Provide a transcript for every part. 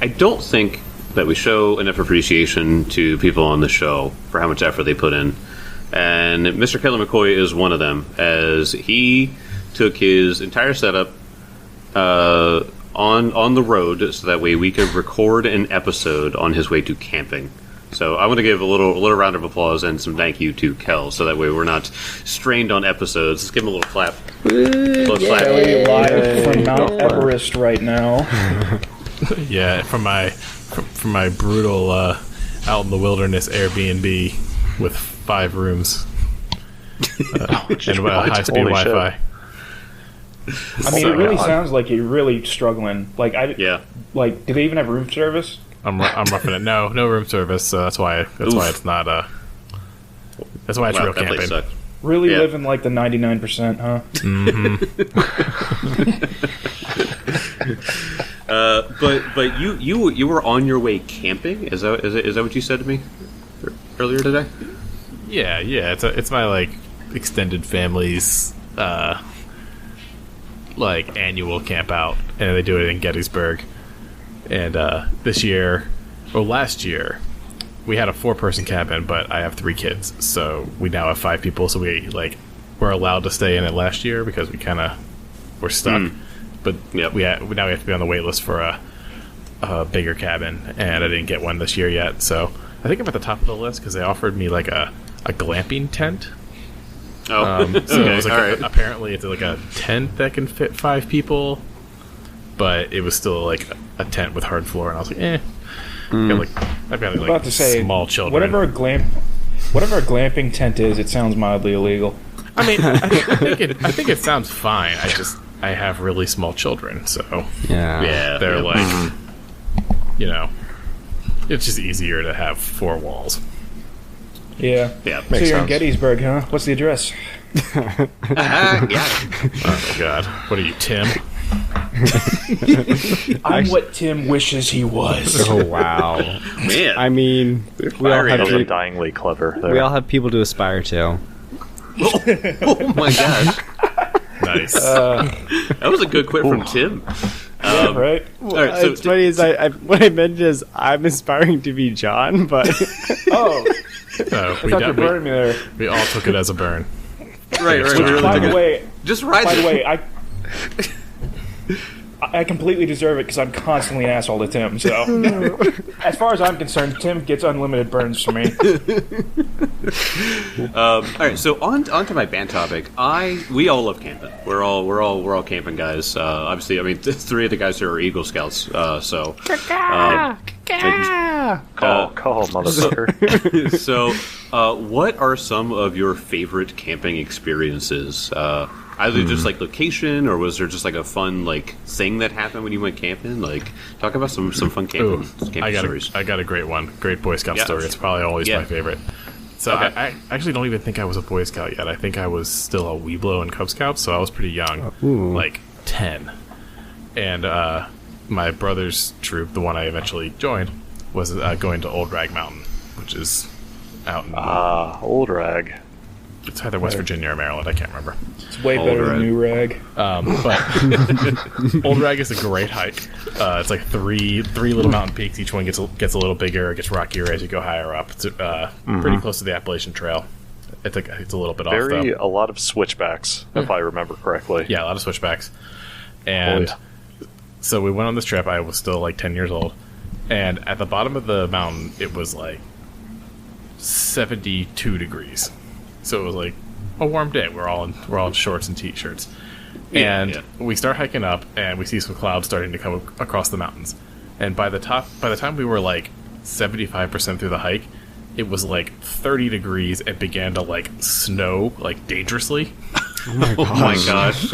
I don't think that we show enough appreciation to people on the show for how much effort they put in. And Mr. Kelly McCoy is one of them, as he took his entire setup on the road so that way we could record an episode on his way to camping. So I want to give a little round of applause and some thank you to Kel, so that way we're not strained on episodes. Let's give him a little clap. Kelly live from Mount Everest right now. Yeah, from my brutal out in the wilderness Airbnb with 5 rooms and high-speed Wi-Fi. I mean, it really sounds like you're really struggling. Like, do they even have room service? I'm roughing it. No room service. So that's why it's not. That's why it's real camping. Really living like the 99%, huh? Mm-hmm. But you were on your way camping. Is that what you said to me earlier today? Yeah. It's my like extended family's like annual camp out, and they do it in Gettysburg. And last year, we had a 4-person cabin, but I have 3 kids, so we now have 5 people. So we're allowed to stay in it last year because we're stuck. But now we have to be on the wait list for a bigger cabin, and I didn't get one this year yet. So I think I'm at the top of the list because they offered me like a glamping tent. Oh, so it was like apparently it's like a tent that can fit 5 people. But it was still like a tent with hard floor, and I was like, I've got like small children. Whatever a glamping tent is, it sounds mildly illegal. I mean, I think it sounds fine. I have really small children, so they're like, it's just easier to have 4 walls. Yeah. So you're in Gettysburg, huh? What's the address? Yeah. Oh my God, what are you, Tim? I'm what Tim wishes he was. Oh wow, man! I mean, we all have undyingly clever. There. We all have people to aspire to. Oh my gosh! Nice. That was a good quip from Tim. Right. All right. So it's funny is what I meant is I'm aspiring to be John, but I thought you were burning me there. We all took it as a burn. Right. By the way, just ride. By the way, I completely deserve it because I'm constantly an asshole to Tim. So, as far as I'm concerned, Tim gets unlimited burns from me. All right, so on to my band topic. We all love camping. We're all camping guys. Obviously, I mean, 3 of the guys here are Eagle Scouts. So, call motherfucker. So, what are some of your favorite camping experiences? Either just like location, or was there just like a fun like thing that happened when you went camping? Like, talk about some fun camping stories. I got a great one. Great Boy Scout story. It's probably always my favorite. So okay. I actually don't even think I was a Boy Scout yet. I think I was still a Weeblo and Cub Scout, so I was pretty young, like 10. And my brother's troop, the one I eventually joined, was going to Old Rag Mountain, which is out in Old Rag. It's either West Virginia or Maryland. I can't remember. It's way better than New Rag. But Old Rag is a great hike. It's like three little mountain peaks. Each one gets a little bigger. It gets rockier as you go higher up. It's pretty close to the Appalachian Trail. It's a little bit off, though. A lot of switchbacks, if I remember correctly. Yeah, a lot of switchbacks. And so we went on this trip. I was still like 10 years old. And at the bottom of the mountain, it was like 72 degrees. So it was like a warm day. We're all in shorts and t-shirts, and we start hiking up, and we see some clouds starting to come across the mountains. And by the time we were like 75% through the hike, it was like 30 degrees and began to like snow like dangerously. Oh my gosh!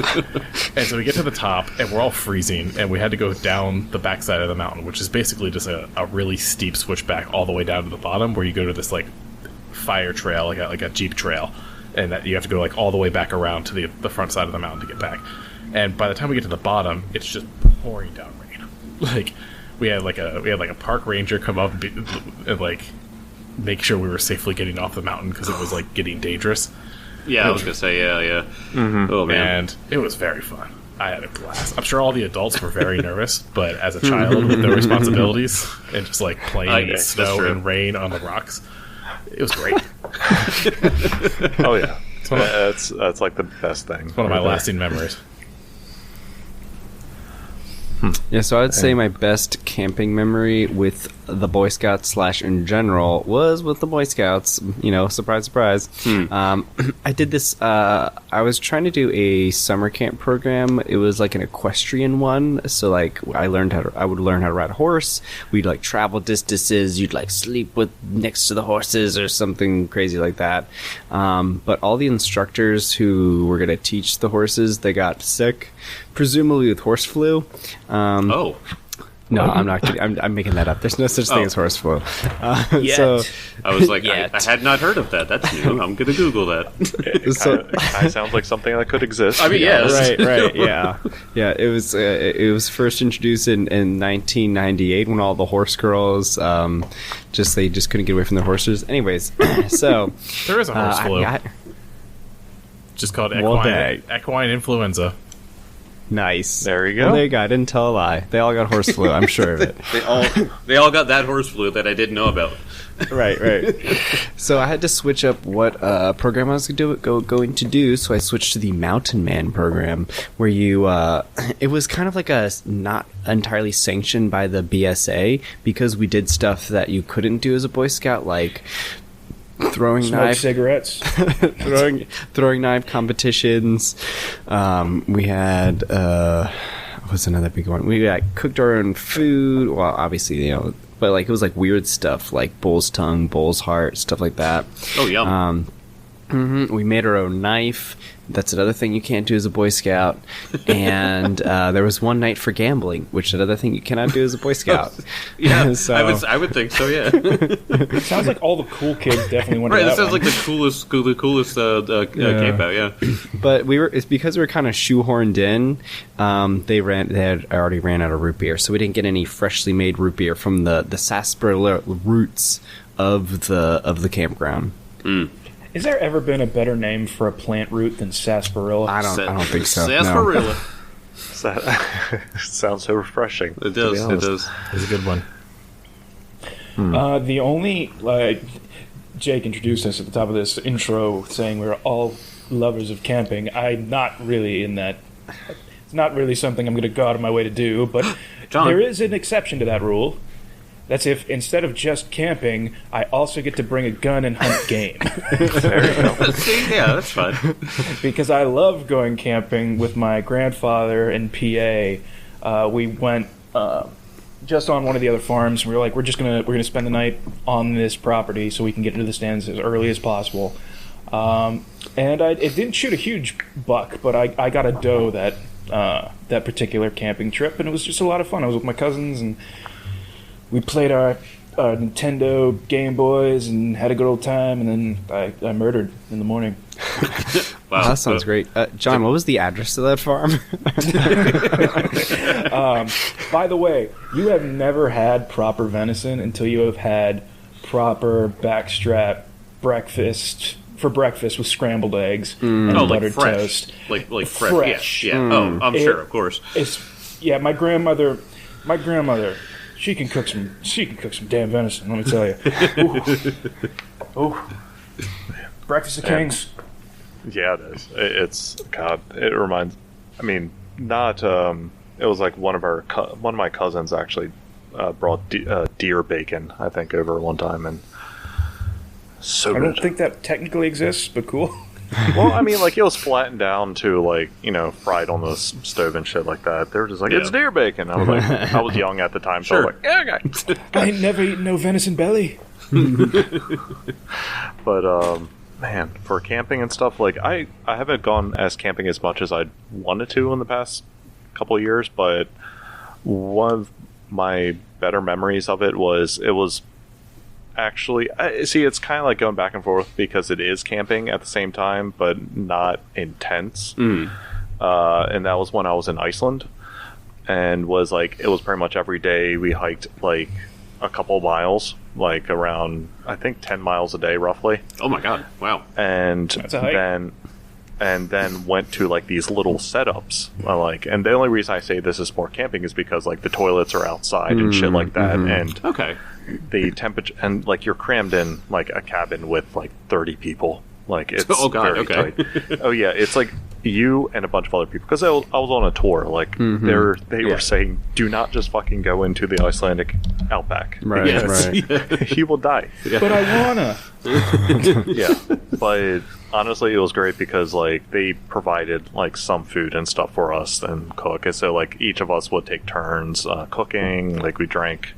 And so we get to the top, and we're all freezing, and we had to go down the backside of the mountain, which is basically just a really steep switchback all the way down to the bottom, where you go to this like fire trail, like a jeep trail, and that you have to go like all the way back around to the front side of the mountain to get back. And by the time we get to the bottom, it's just pouring down rain. Like we had a park ranger come up and like make sure we were safely getting off the mountain because it was like getting dangerous. Yeah, I was gonna say yeah. Mm-hmm. Oh man, and it was very fun. I had a blast. I'm sure all the adults were very nervous, but as a child with no responsibilities and just like playing in snow and rain on the rocks, it was great. Oh yeah, that's like the best thing. It's one of my lasting memories. Yeah, so I'd say my best camping memory with the Boy Scouts / in general was with the Boy Scouts. You know, surprise, surprise. I did this. I was trying to do a summer camp program. It was like an equestrian one. So like I would learn how to ride a horse. We'd like travel distances. You'd like sleep next to the horses or something crazy like that. But all the instructors who were going to teach the horses, they got sick, presumably with horse flu. No, I'm not kidding. I'm making that up. There's no such thing as horse flu. So I was like, I had not heard of that. That's new. I'm going to Google that. It kind of sounds like something that could exist. I mean, yes. Right, yeah. Yeah, it was first introduced in 1998 when all the horse girls they just couldn't get away from their horses. Anyways, so there is a horse flu. Just called equine influenza. Nice. There you go. Well, there you go. I didn't tell a lie. They all got horse flu. I'm sure of it. They all got that horse flu that I didn't know about. Right. So I had to switch up what program I was going to do. So I switched to the Mountain Man program, where you it was kind of like a not entirely sanctioned by the BSA, because we did stuff that you couldn't do as a Boy Scout, like throwing knife cigarettes, throwing knife competitions. We had what's another big one? We cooked our own food. Well, obviously, you know, but like it was like weird stuff, like bull's tongue, bull's heart, stuff like that. Oh, yum. We made our own knife. That's another thing you can't do as a Boy Scout. And there was one night for gambling, which is another thing you cannot do as a Boy Scout. Yeah, so, I would think so. Yeah. It sounds like all the cool kids definitely went. Right, to that that sounds one. like the coolest camp out. Yeah. But it's because we were kind of shoehorned in. They had already ran out of root beer, so we didn't get any freshly made root beer from the sarsaparilla roots of the campground. Has there ever been a better name for a plant root than sarsaparilla? I don't think so. Sarsaparilla. Sounds so refreshing. It does. It does. It's a good one. The only Jake introduced us at the top of this intro, saying we're all lovers of camping. I'm not really in that. It's not really something I'm going to go out of my way to do, but John. There is an exception to that rule. That's if, instead of just camping, I also get to bring a gun and hunt game. See, yeah, that's fun. Because I love going camping with my grandfather in PA. We went just on one of the other farms. And we were like, we're gonna spend the night on this property so we can get into the stands as early as possible. And it didn't shoot a huge buck, but I got a doe that particular camping trip, and it was just a lot of fun. I was with my cousins, and we played our Nintendo Game Boys and had a good old time, and then I murdered in the morning. Wow, That sounds great. John, what was the address of that farm? By the way, you have never had proper venison until you have had proper backstrap breakfast for breakfast with scrambled eggs and buttered fresh. toast. Like Fresh. Yeah. Oh, I'm sure, of course. My grandmother, she can cook some damn venison, let me tell you. Ooh. Breakfast of Kings. Yeah, it is. It's God. It reminds. I mean, not. It was like one of my cousins actually brought deer bacon, I think, over one time, and so I good. don't think that technically exists, but cool. Well, I mean, like, it was flattened down to, like, you know, fried on the stove and shit like that. They were just like, it's deer bacon. I was like, I was young at the time, so I was like, yeah, okay. I ain't never eaten no venison belly. But, man, for camping and stuff, like, I haven't gone as camping as much as I wanted to in the past couple of years, but one of my better memories of it was actually, see, it's kind of like going back and forth because it is camping at the same time, but not intense. And that was when I was in Iceland, and it was pretty much every day we hiked like a couple miles, like around, I think, 10 miles a day roughly. Oh my god! Wow. And That's a hike. then and then went to like these little setups. And the only reason I say this is sport camping is because like the toilets are outside and shit like that, and the temperature, and like you're crammed in like a cabin with like 30 people. Like it's very tight. Oh yeah, it's like you and a bunch of other people, because I was on a tour. Like they were saying, do not just fucking go into the Icelandic outback. Right. You will die. But I wanna. Yeah, but honestly, it was great because like they provided like some food and stuff for us and cook, and so like each of us would take turns cooking. Like we drank.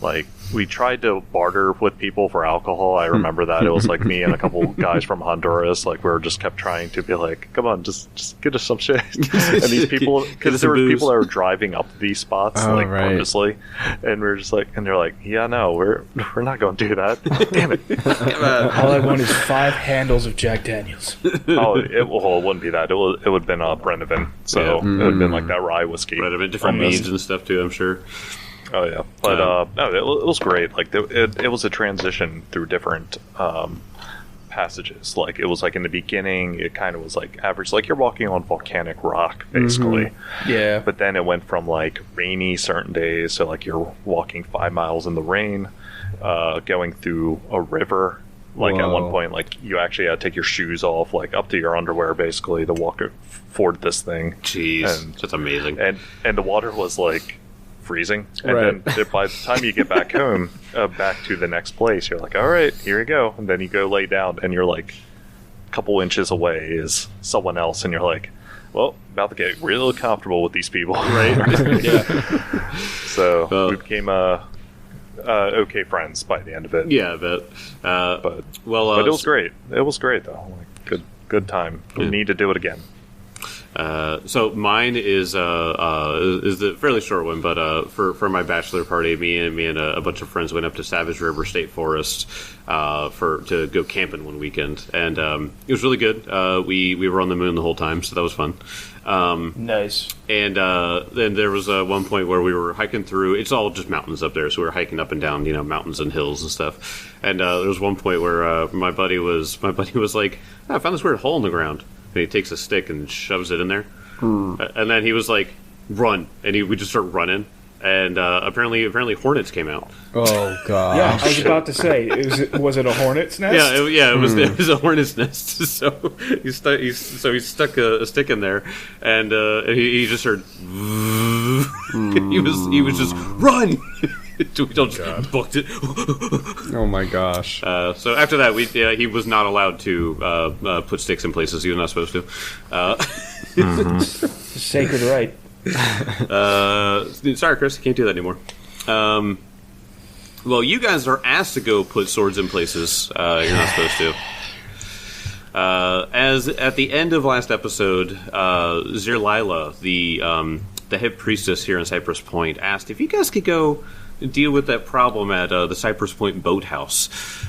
Like, we tried to barter with people for alcohol. I remember that. It was like me and a couple guys from Honduras. Like, we were just kept trying to be like, come on, just get us some shit. And these people, because there were people that were driving up to these spots, purposely. And we were just like, and they're like, yeah, no, we're not going to do that. Damn it. All I want is 5 handles of Jack Daniels. It wouldn't be that. It would have been Brennivan. So it would have been like that rye whiskey. Brennivan, different meads and stuff too, I'm sure. Oh yeah, but no, it was great. Like it was a transition through different passages. Like it was like in the beginning, it kind of was like average, like you're walking on volcanic rock basically. Yeah. But then it went from like rainy certain days, so like you're walking 5 miles in the rain, going through a river. Like at one point, like you actually had to take your shoes off, like up to your underwear, basically, to walk ford this thing. Jeez, that's amazing. And the water was like freezing, and then by the time you get back home, back to the next place, you're like, all right, here you go, and then you go lay down, and you're like a couple inches away is someone else, and you're like, well, about to get real comfortable with these people, right? Yeah. So we became okay friends by the end of it. Yeah, but it was great. It was great though. Like, good time. We need to do it again. So mine is the fairly short one, but for my bachelor party, me and a bunch of friends went up to Savage River State Forest to go camping one weekend, and it was really good. We were on the moon the whole time, so that was fun. Nice. And then there was one point where we were hiking through. It's all just mountains up there, so we were hiking up and down, mountains and hills and stuff. And there was one point where my buddy was like, I found this weird hole in the ground. And he takes a stick and shoves it in there. And then he was like, run. And we just start running. And apparently hornets came out. Oh, God. Yeah, I was about to say, was it a hornet's nest? Yeah, it was a hornet's nest. So he stuck a stick in there, and he just heard. He was just run. We all just booked it. Oh my gosh! So after that, he was not allowed to put sticks in places he was not supposed to. Sacred right. Sorry, Chris, I can't do that anymore. Well, you guys are asked to go put swords in places you're not supposed to. As at the end of last episode, Zirlila, the head priestess here in Cypress Point, asked if you guys could go deal with that problem at the Cypress Point boathouse.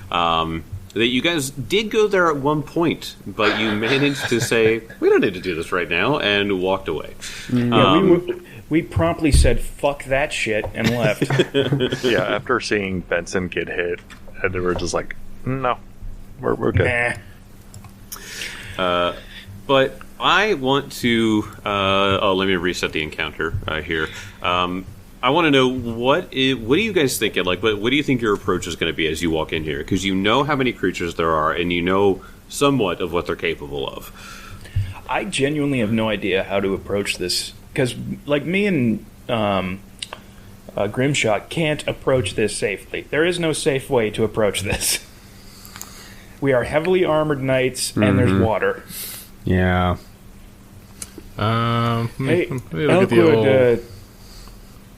That you guys did go there at one point, but you managed to say, we don't need to do this right now, and walked away. We promptly said, fuck that shit, and left. Yeah, after seeing Benson get hit, and they were just like, no, we're good. Nah. But I want to... let me reset the encounter here. I want to know, what do you guys think? Like, what do you think your approach is going to be as you walk in here? Because you know how many creatures there are, and you know somewhat of what they're capable of. I genuinely have no idea how to approach this. Because, like, me and Grimshot can't approach this safely. There is no safe way to approach this. We are heavily armored knights, and there's water. Yeah. Hey, Elkwood,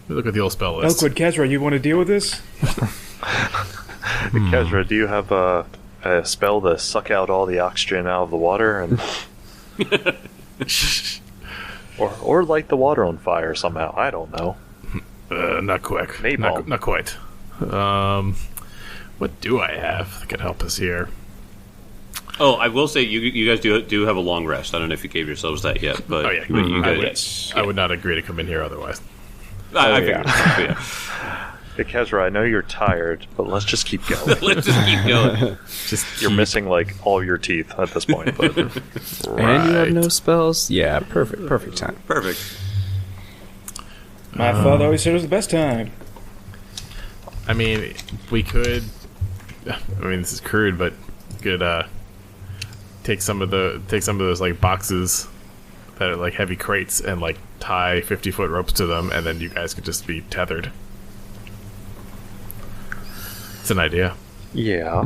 look at the old spell list. Elkwood, Kezra, you want to deal with this? Kezra, do you have a spell to suck out all the oxygen out of the water and or light the water on fire somehow? I don't know. Not quick. Not quite. What do I have that can help us here? Oh, I will say you guys do have a long rest. I don't know if you gave yourselves that yet, but I would not agree to come in here otherwise. I figured. Yeah. Hey, Kezra, I know you're tired, but let's just keep going. Let's just keep going. You're missing, like, all your teeth at this point. But And you have no spells? Yeah, perfect time. Perfect. My father always said it was the best time. I mean, we could. I mean, this is crude, but we could take some of those like boxes that are like heavy crates and like tie 50-foot ropes to them, and then you guys could just be tethered. It's an idea. yeah.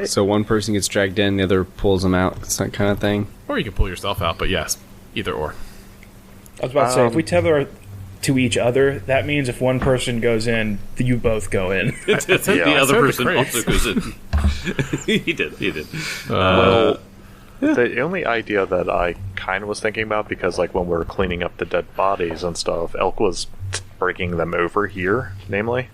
So one person gets dragged in, the other pulls them out, that kind of thing. Or you can pull yourself out, but yes, either or. I was about to say, if we tether to each other, that means if one person goes in, you both go in. The other so person did also goes in. He did. Well, the only idea that I kind of was thinking about, because like when we were cleaning up the dead bodies and stuff, Elk was breaking them over here, namely.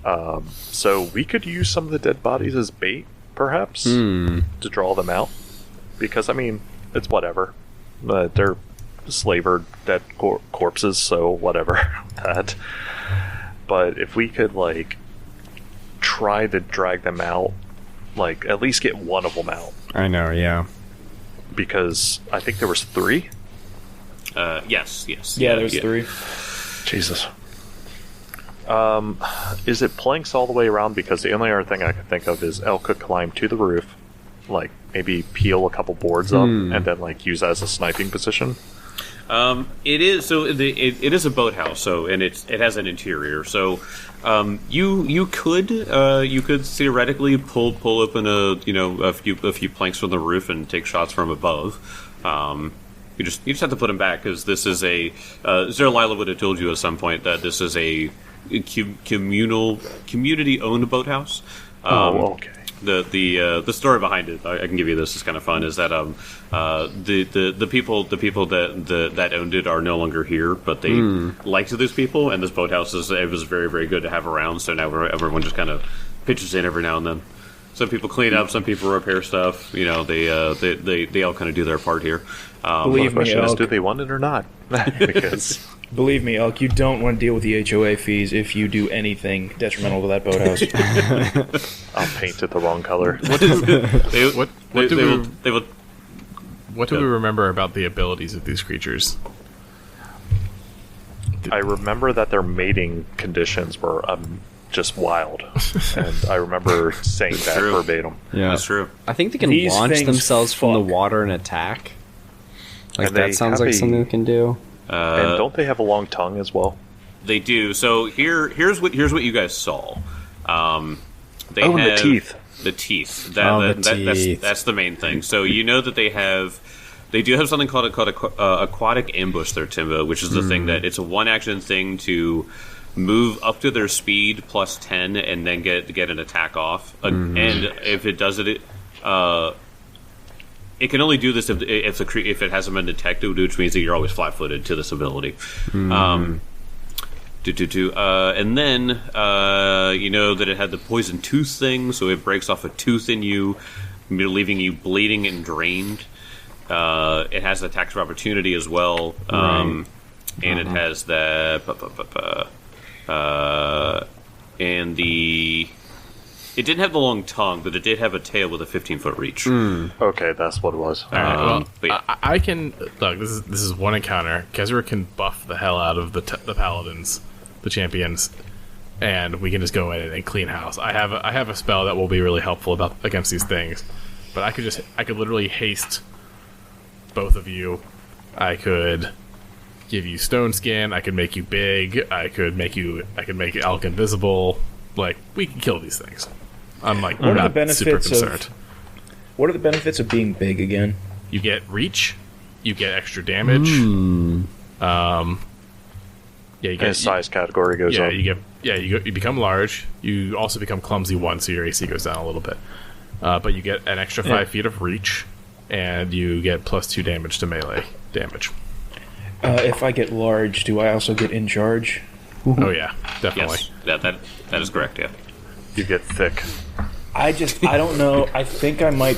So we could use some of the dead bodies as bait, perhaps, to draw them out. Because, I mean, it's whatever. They're slavered dead corpses, so whatever. That. But if we could, like, try to drag them out, like, at least get one of them out. I know, yeah. Because I think there was 3. Yes. Yeah, there's 3. Jesus. Is it planks all the way around? Because the only other thing I could think of is Elk could climb to the roof, like maybe peel a couple boards up, and then like use that as a sniping position. It is so. It is a boathouse, so and it has an interior. So you could theoretically pull open a few planks from the roof and take shots from above. You just have to put them back, because this is a Zerlila would have told you at some point that this is a community owned boathouse. Okay. The story behind it, I can give you this, is kind of fun, is that the people that owned it are no longer here, but they liked those people, and this boathouse was very, very good to have around. So now everyone just kind of pitches in every now and then. Some people clean up, some people repair stuff. You know, they all kind of do their part here. Believe The question me, is, Elk. do they want it or not? Because Believe me, Elk, you don't want to deal with the HOA fees if you do anything detrimental to that boathouse. I'll paint it the wrong color. What do we remember about the abilities of these creatures? I remember that their mating conditions were just wild, and I remember saying that true. verbatim. Yeah. That's true. I think they can These launch things themselves from the fuck. water and attack. Like, And they that sounds have like a- something they can do. And don't they have a long tongue as well? They do. So here's what you guys saw. They Oh, and the have teeth. The teeth. The teeth. That's the main thing. So you know that they do have something called aquatic ambush there, Timbo, which is the thing that it's a one action thing to move up to their speed plus 10 and then get an attack off. And if it does it, it can only do this if it hasn't been detected, which means that you're always flat-footed to this ability. And then you know that it had the poison tooth thing, so it breaks off a tooth in you, leaving you bleeding and drained. It has the attacks of opportunity as well, and it has the and the. It didn't have the long tongue, but it did have a tail with a 15-foot reach. Okay, that's what it was. All right, well, but yeah. I can look. This is one encounter. Kezra can buff the hell out of the paladins, the champions, and we can just go in and clean house. I have a spell that will be really helpful against these things, but I could literally haste both of you. I could give you stone skin. I could make you big. I could make Elk invisible. Like, we can kill these things. I'm like, What are not the benefits super of- concerned. What are the benefits of being big again? You get reach. You get extra damage. Yeah, you And get his size category goes up. you become large. You also become clumsy 1, so your AC goes down a little bit. But you get an extra 5 feet of reach, and you get +2 damage to melee damage. If I get large, do I also get in charge? Oh yeah, definitely. Yes, that is correct. Yeah. You get thick. I don't know. I think I might.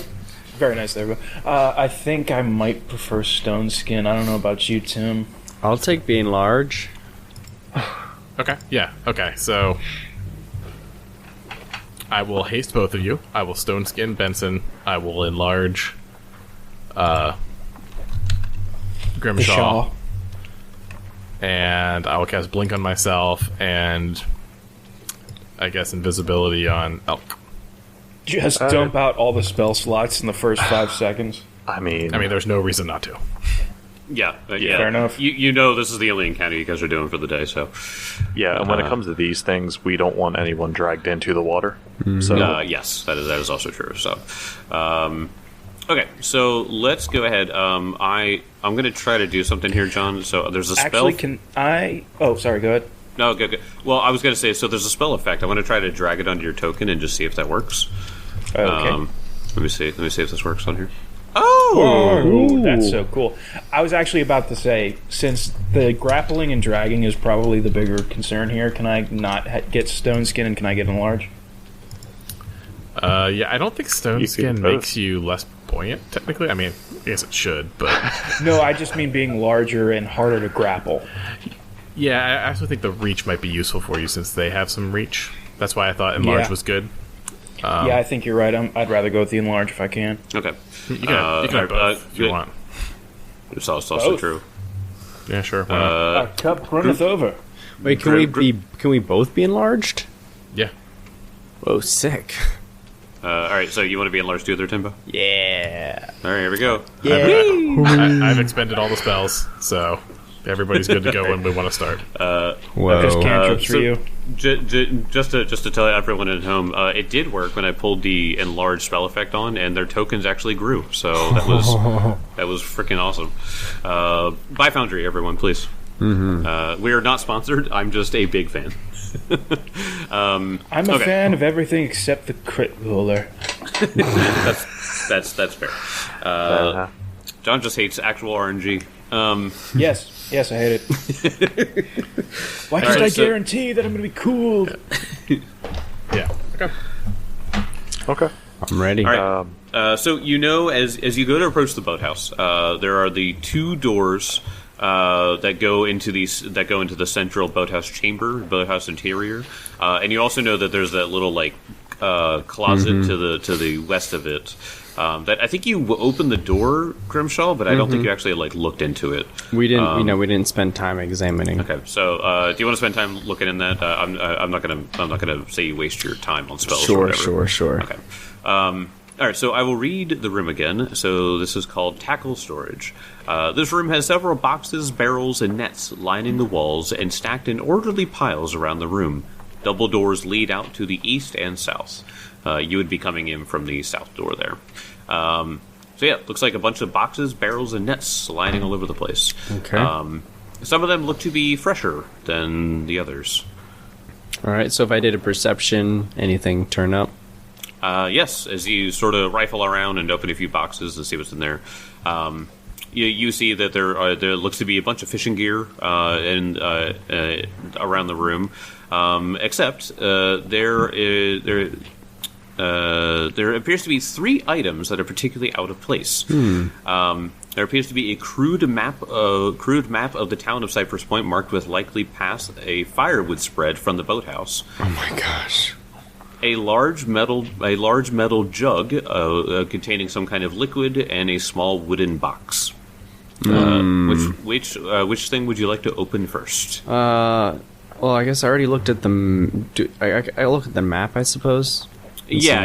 Very nice there, bro. I think I might prefer stone skin. I don't know about you, Tim. I'll take being large. Okay. Yeah. Okay. So I will haste both of you. I will stone skin Benson. I will enlarge Grimshaw. Shaw. And I will cast Blink on myself and I guess invisibility on Elk. Just dump out all the spell slots in the first 5 seconds. I mean, there's no reason not to. Yeah. Fair enough. You know this is the only encounter you guys are doing for the day, so... yeah, and when it comes to these things, we don't want anyone dragged into the water. So yes, that is also true. So, okay, so let's go ahead. I'm going to try to do something here, John. So there's a spell... Actually, can I... Oh, sorry, go ahead. No, good. Well, I was going to say, so there's a spell effect. I want to try to drag it onto your token and just see if that works. Okay. Let me see if this works on here. Oh, that's so cool. I was actually about to say, since the grappling and dragging is probably the bigger concern here, can I not get stone skin and can I get enlarge? Yeah, I don't think stone You skin could both. makes you less buoyant, technically. I mean, I guess it should, but... No, I just mean being larger and harder to grapple. yeah, I also think the reach might be useful for you since they have some reach. That's why I thought enlarge Yeah. was good. Yeah, I think you're right. I'd rather go with the enlarge if I can. Okay. You can have both if you want. It's also Both? true. Yeah, sure. Why Uh, Our cup runneth over. Wait, can we both be enlarged? not? Yeah. Whoa, sick. All right, so you want to be enlarged too there, Timbo? Yeah. All right, here we go. I've expended all the spells, so everybody's good to go when we want to start. Whoa. Just cantrips for so- you. Just to tell everyone at home, it did work when I pulled the enlarged spell effect on, and their tokens actually grew. So that was freaking awesome. Buy Foundry, everyone, please. Mm-hmm. We are not sponsored. I'm just a big fan. I'm a okay. fan of everything except the crit roller. That's fair. John just hates actual RNG. Yes, I hate it. Why can't right, I so- guarantee that I'm going to be cooled? Yeah. Okay. okay. I'm ready. All right. So as you go to approach the boathouse, there are the 2 doors that go into the central boathouse chamber, boathouse interior, and you also know that there's that little closet to the west of it. That I think you opened the door, Grimshaw, but I don't think you actually looked into it. We didn't. We didn't spend time examining. Okay, so do you want to spend time looking in that? I'm not gonna say you waste your time on spells. or whatever. Sure. Okay. All right, so I will read the room again. So this is called Tackle Storage. This room has several boxes, barrels, and nets lining the walls and stacked in orderly piles around the room. Double doors lead out to the east and south. You would be coming in from the south door there. So yeah, looks like a bunch of boxes, barrels, and nets lining all over the place. Okay. Some of them look to be fresher than the others. All right. So if I did a perception, anything turn up? Yes, as you sort of rifle around and open a few boxes and see what's in there, you see that there looks to be a bunch of fishing gear around the room, except there appears to be 3 items that are particularly out of place. There appears to be a crude map of the town of Cypress Point, marked with likely past a firewood spread from the boathouse. Oh my gosh. A large metal jug containing some kind of liquid, and a small wooden box. Which thing would you like to open first? Well, I guess I already looked at the. I looked at the map, I suppose. Yeah. I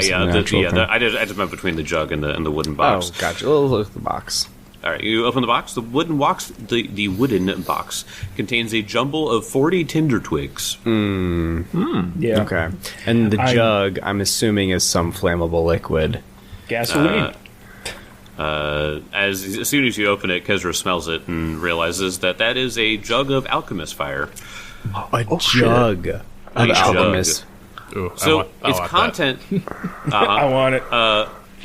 just meant between the jug and the wooden box. Oh, gotcha. We'll look at the box. All right, you open the box. The wooden box contains a jumble of 40 tinder twigs. Yeah. Okay. And the jug, I'm assuming, is some flammable liquid. Gasoline. As soon as you open it, Kezra smells it and realizes that is a jug of alchemist fire. A jug of alchemist. Ooh, So I its want content. I want it.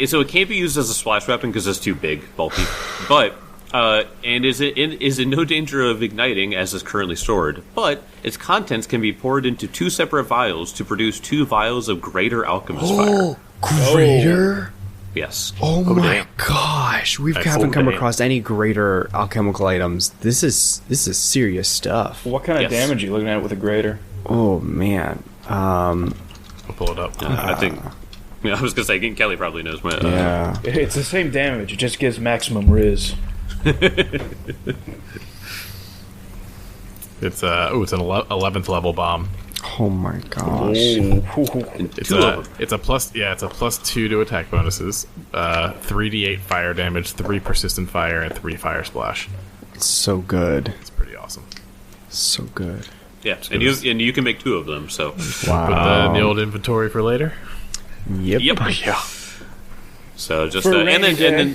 So it can't be used as a splash weapon because it's too big, bulky. But and is in no danger of igniting as is currently stored. But its contents can be poured into 2 separate vials to produce 2 vials of greater alchemist fire. Greater? Yes. Oh my god. Gosh, we I haven't come full- across any greater alchemical items. This is serious stuff. What kind of Yes. damage are you looking at with a grater? Oh man. I'll pull it up. I think. Yeah, I was gonna say Kelly probably knows my. Yeah. It's the same damage. It just gives maximum riz. It's an 11th level bomb. Oh my gosh. It's Two of them. it's a +2 to attack bonuses, 3d8 fire damage, 3 persistent fire, and 3 fire splash. It's so good. It's pretty awesome. So good. Yeah, and you can make 2 of them. So Put Wow. in the old inventory for later. Yep. yep. Yeah. So just For and then rainy day.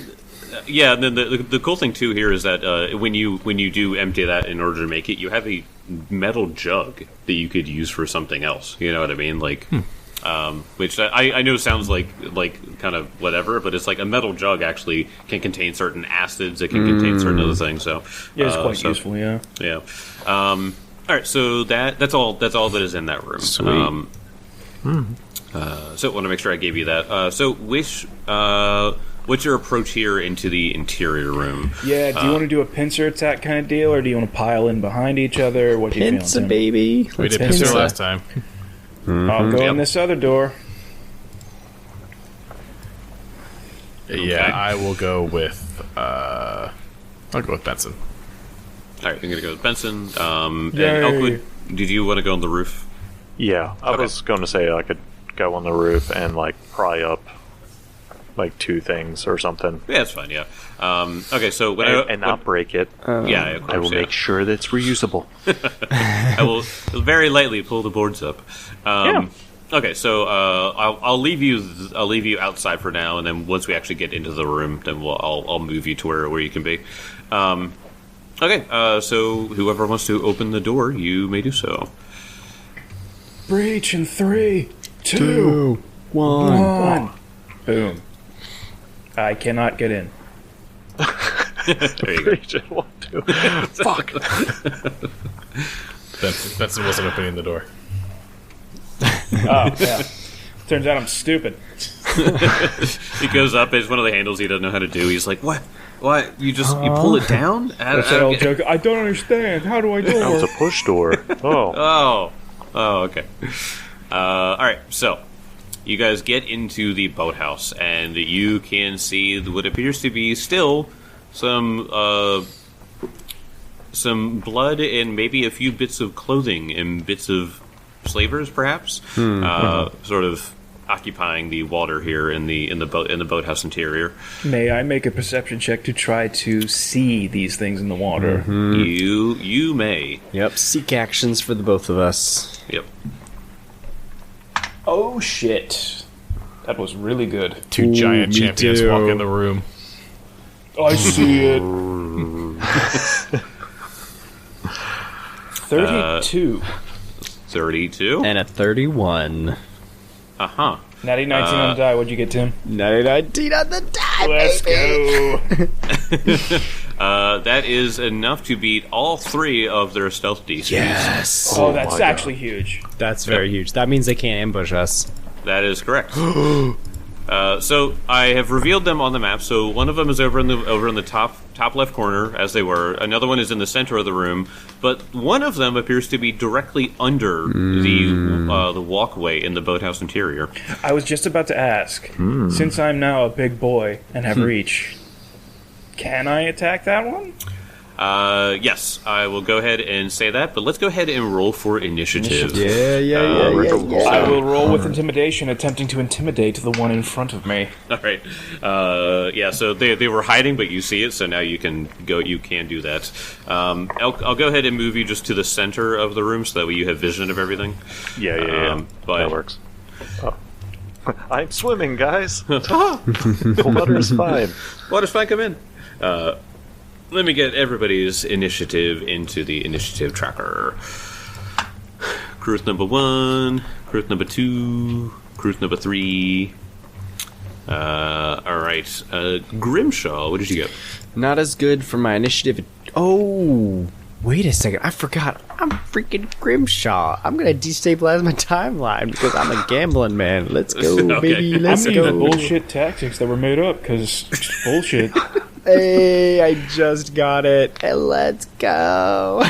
yeah, and then the cool thing too here is that when you do empty that in order to make it, you have a metal jug that you could use for something else. You know what I mean? Like, which I know sounds like kind of whatever, but it's like a metal jug actually can contain certain acids. It can contain certain other things. So Yeah, it's quite useful, yeah. Yeah. All right. So that's all that is in that room. Sweet. So I want to make sure I gave you that. So what's your approach here into the interior room? Yeah, do you want to do a pincer attack kind of deal, or do you want to pile in behind each other? What do you Pincer, feel, Tim? baby. We Let's did pincer pincer. last time. I'll go Yep. in this other door. Yeah, I will go with. I'll go with Benson. All right, I'm gonna go with Benson. And Yay. Elkwood, did you want to go on the roof? Yeah, I Okay. was going to say I could go on the roof and like pry up like 2 things or something, Yeah, that's fine. Yeah. Okay, so when and not break it. yeah, of course, I will yeah. make sure that it's reusable. I will very lightly pull the boards up. Okay, so I'll leave you outside for now, and then once we actually get into the room, then I'll move you to where you can be. Okay, so whoever wants to open the door, you may do so. Breach in 3, 2, 2, 1. 1. Boom. I cannot get in. There you go. 1, 2. Fuck. Benson wasn't opening the door. Oh, yeah. Turns out I'm stupid. He goes up. It's one of the handles he doesn't know how to do. He's like, "What? What? You pull it down?" That's that old joke. I don't understand. How do I do That was a it? push door. Oh. Oh, okay. All right, so you guys get into the boathouse, and you can see what appears to be still some blood and maybe a few bits of clothing and bits of slavers, perhaps, sort of occupying the water here in the boathouse interior. May I make a perception check to try to see these things in the water? You may. Yep, seek actions for the both of us. Yep. Oh, shit. That was really good. 2 giant me champions too. walk in the room. I see it. 32. 32. And a 31. Uh-huh. Natty 19 on the die. What'd you get, Tim? 19 on the die, Let's baby! go. That is enough to beat all 3 of their stealth DCs. Yes! Oh, that's my God. actually huge. That's very huge. That means they can't ambush us. That is correct. So I have revealed them on the map. So one of them is over in the top left corner, as they were. Another one is in the center of the room, but one of them appears to be directly under the walkway in the boathouse interior. I was just about to ask, since I'm now a big boy and have reach, can I attack that one? Yes, I will go ahead and say that. But let's go ahead and roll for initiative. Yeah. I will roll with intimidation, attempting to intimidate the one in front of me. All right. Yeah. So they were hiding, but you see it. So now you can go. You can do that. I'll go ahead and move you just to the center of the room, so that way you have vision of everything. Yeah. But That works. Oh. I'm swimming, guys. The water is fine. Water's fine. Come in. Let me get everybody's initiative into the initiative tracker. Cruise number 1, cruise number 2, cruise number 3. All right. Grimshaw, what did you get? Not as good for my initiative. Oh, wait a second. I forgot. I'm freaking Grimshaw. I'm going to destabilize my timeline because I'm a gambling man. Let's go, Okay. baby. Let's I'm go. using bullshit tactics that were made up, because bullshit. Hey, I just got it. And let's go.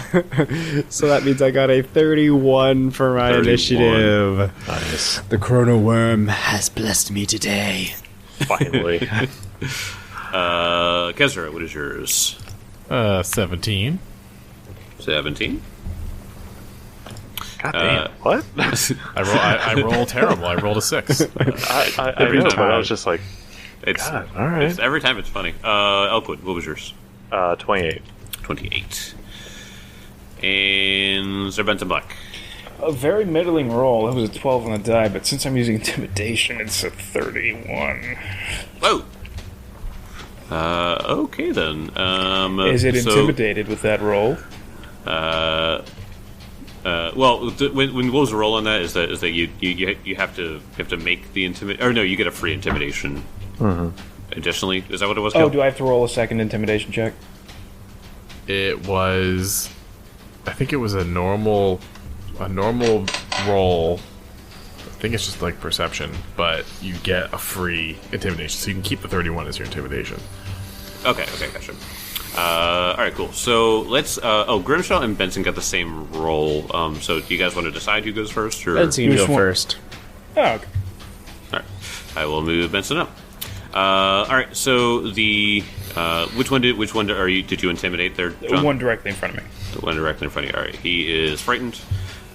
So that means I got a 31 for my 31. initiative. Nice. The Chrono Worm has blessed me today. Finally. Kezra, what is yours? 17. 17. God damn. What? I roll terrible. I rolled a 6. I know, but I was just like, It's God, all right. every time it's funny. Elkwood, what was yours? 28. 28. And Sir Benton Black. A very middling roll. It was a 12 on the die, but since I'm using intimidation, it's a 31. Whoa. Okay then. Is it so, intimidated with that roll? Well, when what was the roll on that? Is that you have to make the intimidation? Or no, you get a free intimidation. Additionally, is that what it was? Oh, Kel? do I have to roll a second intimidation check? It was, I think it was a normal roll. I think it's just like perception, but you get a free intimidation, so you can keep the 31 as your intimidation. Okay, gotcha. All right, cool. So let's. Grimshaw and Benson got the same roll. So do you guys want to decide who goes first? Or Benson, you Who's go one? first. Oh, okay. All right, I will move Benson up. All right. So the which one are you? Did you intimidate there, John? One directly in front of me. The one directly in front of you. All right. He is frightened.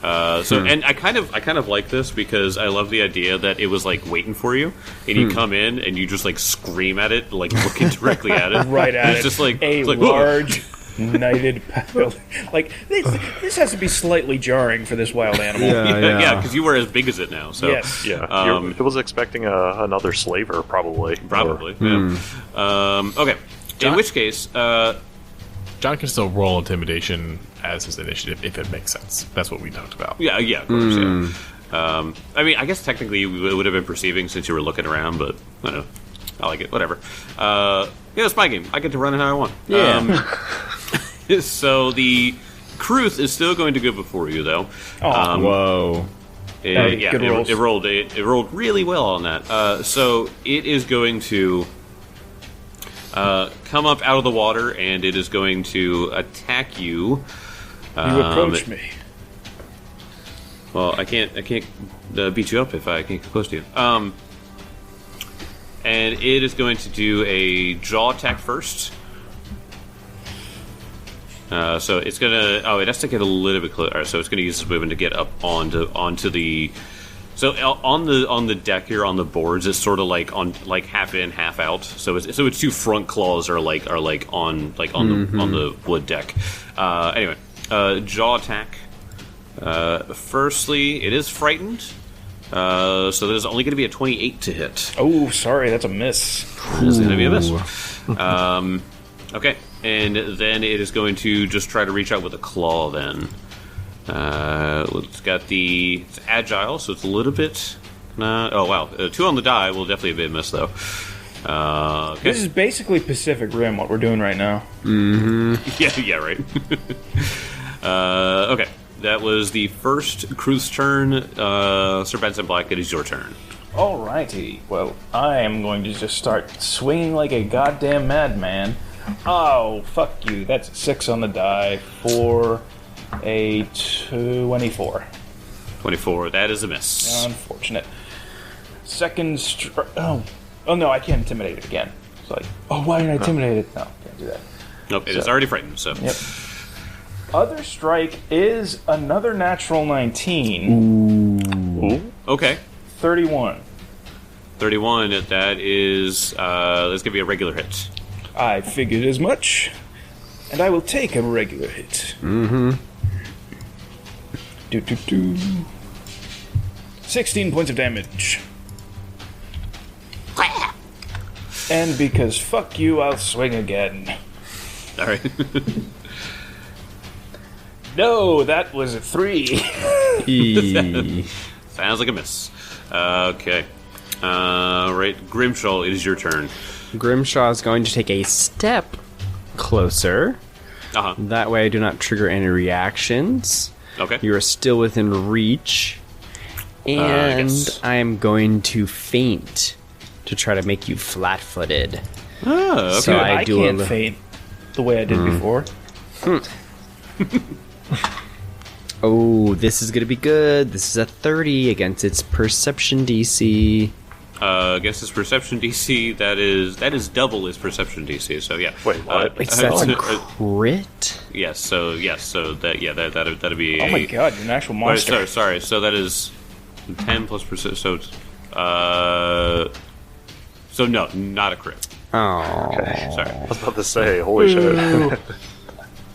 And I kind of like this because I love the idea that it was like waiting for you, and you come in and you just like scream at it, like looking directly at it, Right at it's it. just like a it's like, large knighted paddle. Like this has to be slightly jarring for this wild animal. yeah, because you were as big as it now. So Yes. Yeah. It was expecting another slaver, probably. yeah. Okay. In which case, John can still roll intimidation as his initiative if it makes sense. That's what we talked about. yeah, of course, yeah. I mean, I guess technically it would have been perceiving since you were looking around, but I don't know. I like it. Whatever. It's my game. I get to run it how I want. Yeah. So the Krooth is still going to go before you, though. Whoa. Good rolls. It rolled really well on that. So it is going to come up out of the water, and it is going to attack you. You approach me. Well, I can't beat you up if I can't get close to you. And it is going to do a jaw attack first. So it's gonna. Oh, it has to get a little bit closer. So it's gonna use its movement to get up onto the. So on the deck here on the boards, it's sort of like half in, half out. So its two front claws are on the wood deck. Anyway, jaw attack. Firstly, it is frightened. So there's only going to be a 28 to hit. Oh, sorry, that's a miss. It's going to be a miss. Okay, and then it is going to just try to reach out with a claw. Then it's agile, so it's a little bit. Oh wow, 2 on the die will definitely be a miss though. Okay. This is basically Pacific Rim, what we're doing right now. Yeah, right. Okay, that was the first Krooth's turn. Sir Benson Black, it is your turn. Alrighty. Well, I am going to just start swinging like a goddamn madman. Oh, fuck you. That's a 6 on the die for a 24. 24, that is a miss. Unfortunate. Second oh no, I can't intimidate it again. It's like, why didn't I intimidate it? No, can't do that. Nope, it is already frightened, so. Yep. Other strike is another natural 19. Ooh. Okay. 31. 31, that is, that's going to be a regular hit. I figured as much. And I will take a regular hit. Mm-hmm. 16 points of damage. And because fuck you, I'll swing again. All right. No, that was a 3. Sounds like a miss. Okay. Right, Grimshaw, it is your turn. Grimshaw is going to take a step closer. Uh-huh. That way I do not trigger any reactions. Okay. You are still within reach. And yes. I am going to feint to try to make you flat-footed. Oh, okay. So I do can't faint the way I did before. Oh, this is gonna be good. This is a 30 against its perception DC. Against his perception DC, that is double his perception DC. So yeah. Wait, what? Wait, so that's a crit? Yes. So that'd be. Oh my god, you're an actual monster. Sorry. So that is 10 plus percent. So no, not a crit. Oh. Okay. Sorry. I was about to say, holy shit.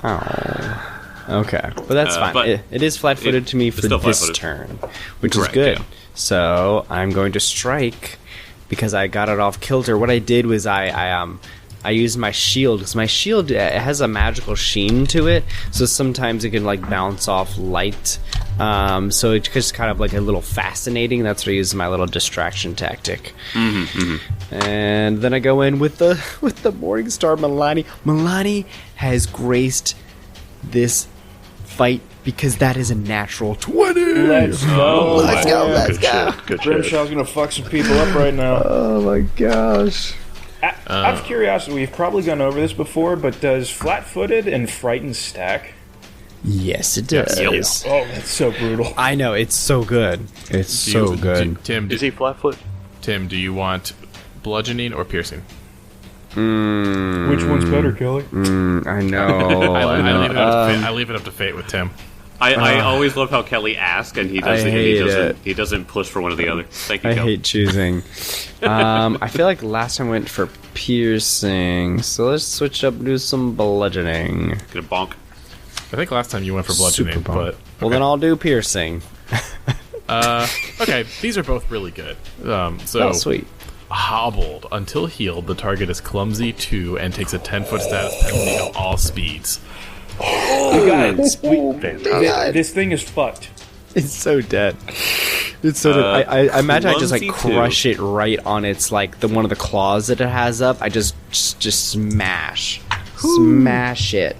Oh. Okay, but that's fine. but It is flat-footed to me it's for still this flat-footed. turn, which Correct, is good. yeah. So I'm going to strike because I got it off kilter. What I did was I used my shield because my shield it has a magical sheen to it, so sometimes it can like bounce off light. So it's just kind of like a little fascinating. That's what I use my little distraction tactic. And then I go in with the Morningstar Milani. Milani has graced this fight because that is a natural 20. Let's go. Let's go. Let's go. Good shit. Grimshaw's gonna fuck some people up right now. Oh my gosh. Out of curiosity, we've probably gone over this before, but does flat-footed and frightened stack? Yes, it does. Yes. Oh, that's so brutal. I know, it's so good. It's so good. Tim, Is he flat-foot? Tim, do you want bludgeoning or piercing? Which one's better, Kelly? I know. I leave it up to fate with Tim. I always love how Kelly asks, and he doesn't. He doesn't push for one or the other. Thank you, I Kelly. hate choosing. I feel like last time I went for piercing, so let's switch up and do some bludgeoning. Get a bonk. I think last time you went for bludgeoning, Super bump. but Well, then I'll do piercing. okay, these are both really good. So Oh, sweet. hobbled until healed, the target is clumsy 2 and takes a 10-foot status penalty at all speeds. You guys, Fantastic. this thing is fucked. It's so dead. It's so dead. I imagine I just like clumsy crush it right on its like the one of the claws that it has up. I just smash it.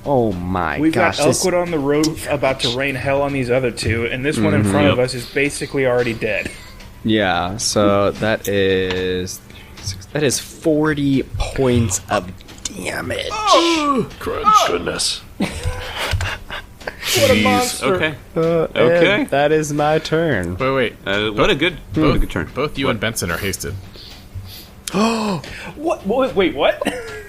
Oh my We've gosh! got Elkwood on the roof about to rain hell on these other two, and this one in front of us is basically already dead. Yeah. So that is 40 points of damage. Crunch. Goodness. What a monster! Okay. Okay. Okay. That is my turn. Wait. What a good turn. Both you and Benson are hasted. What? Wait, what?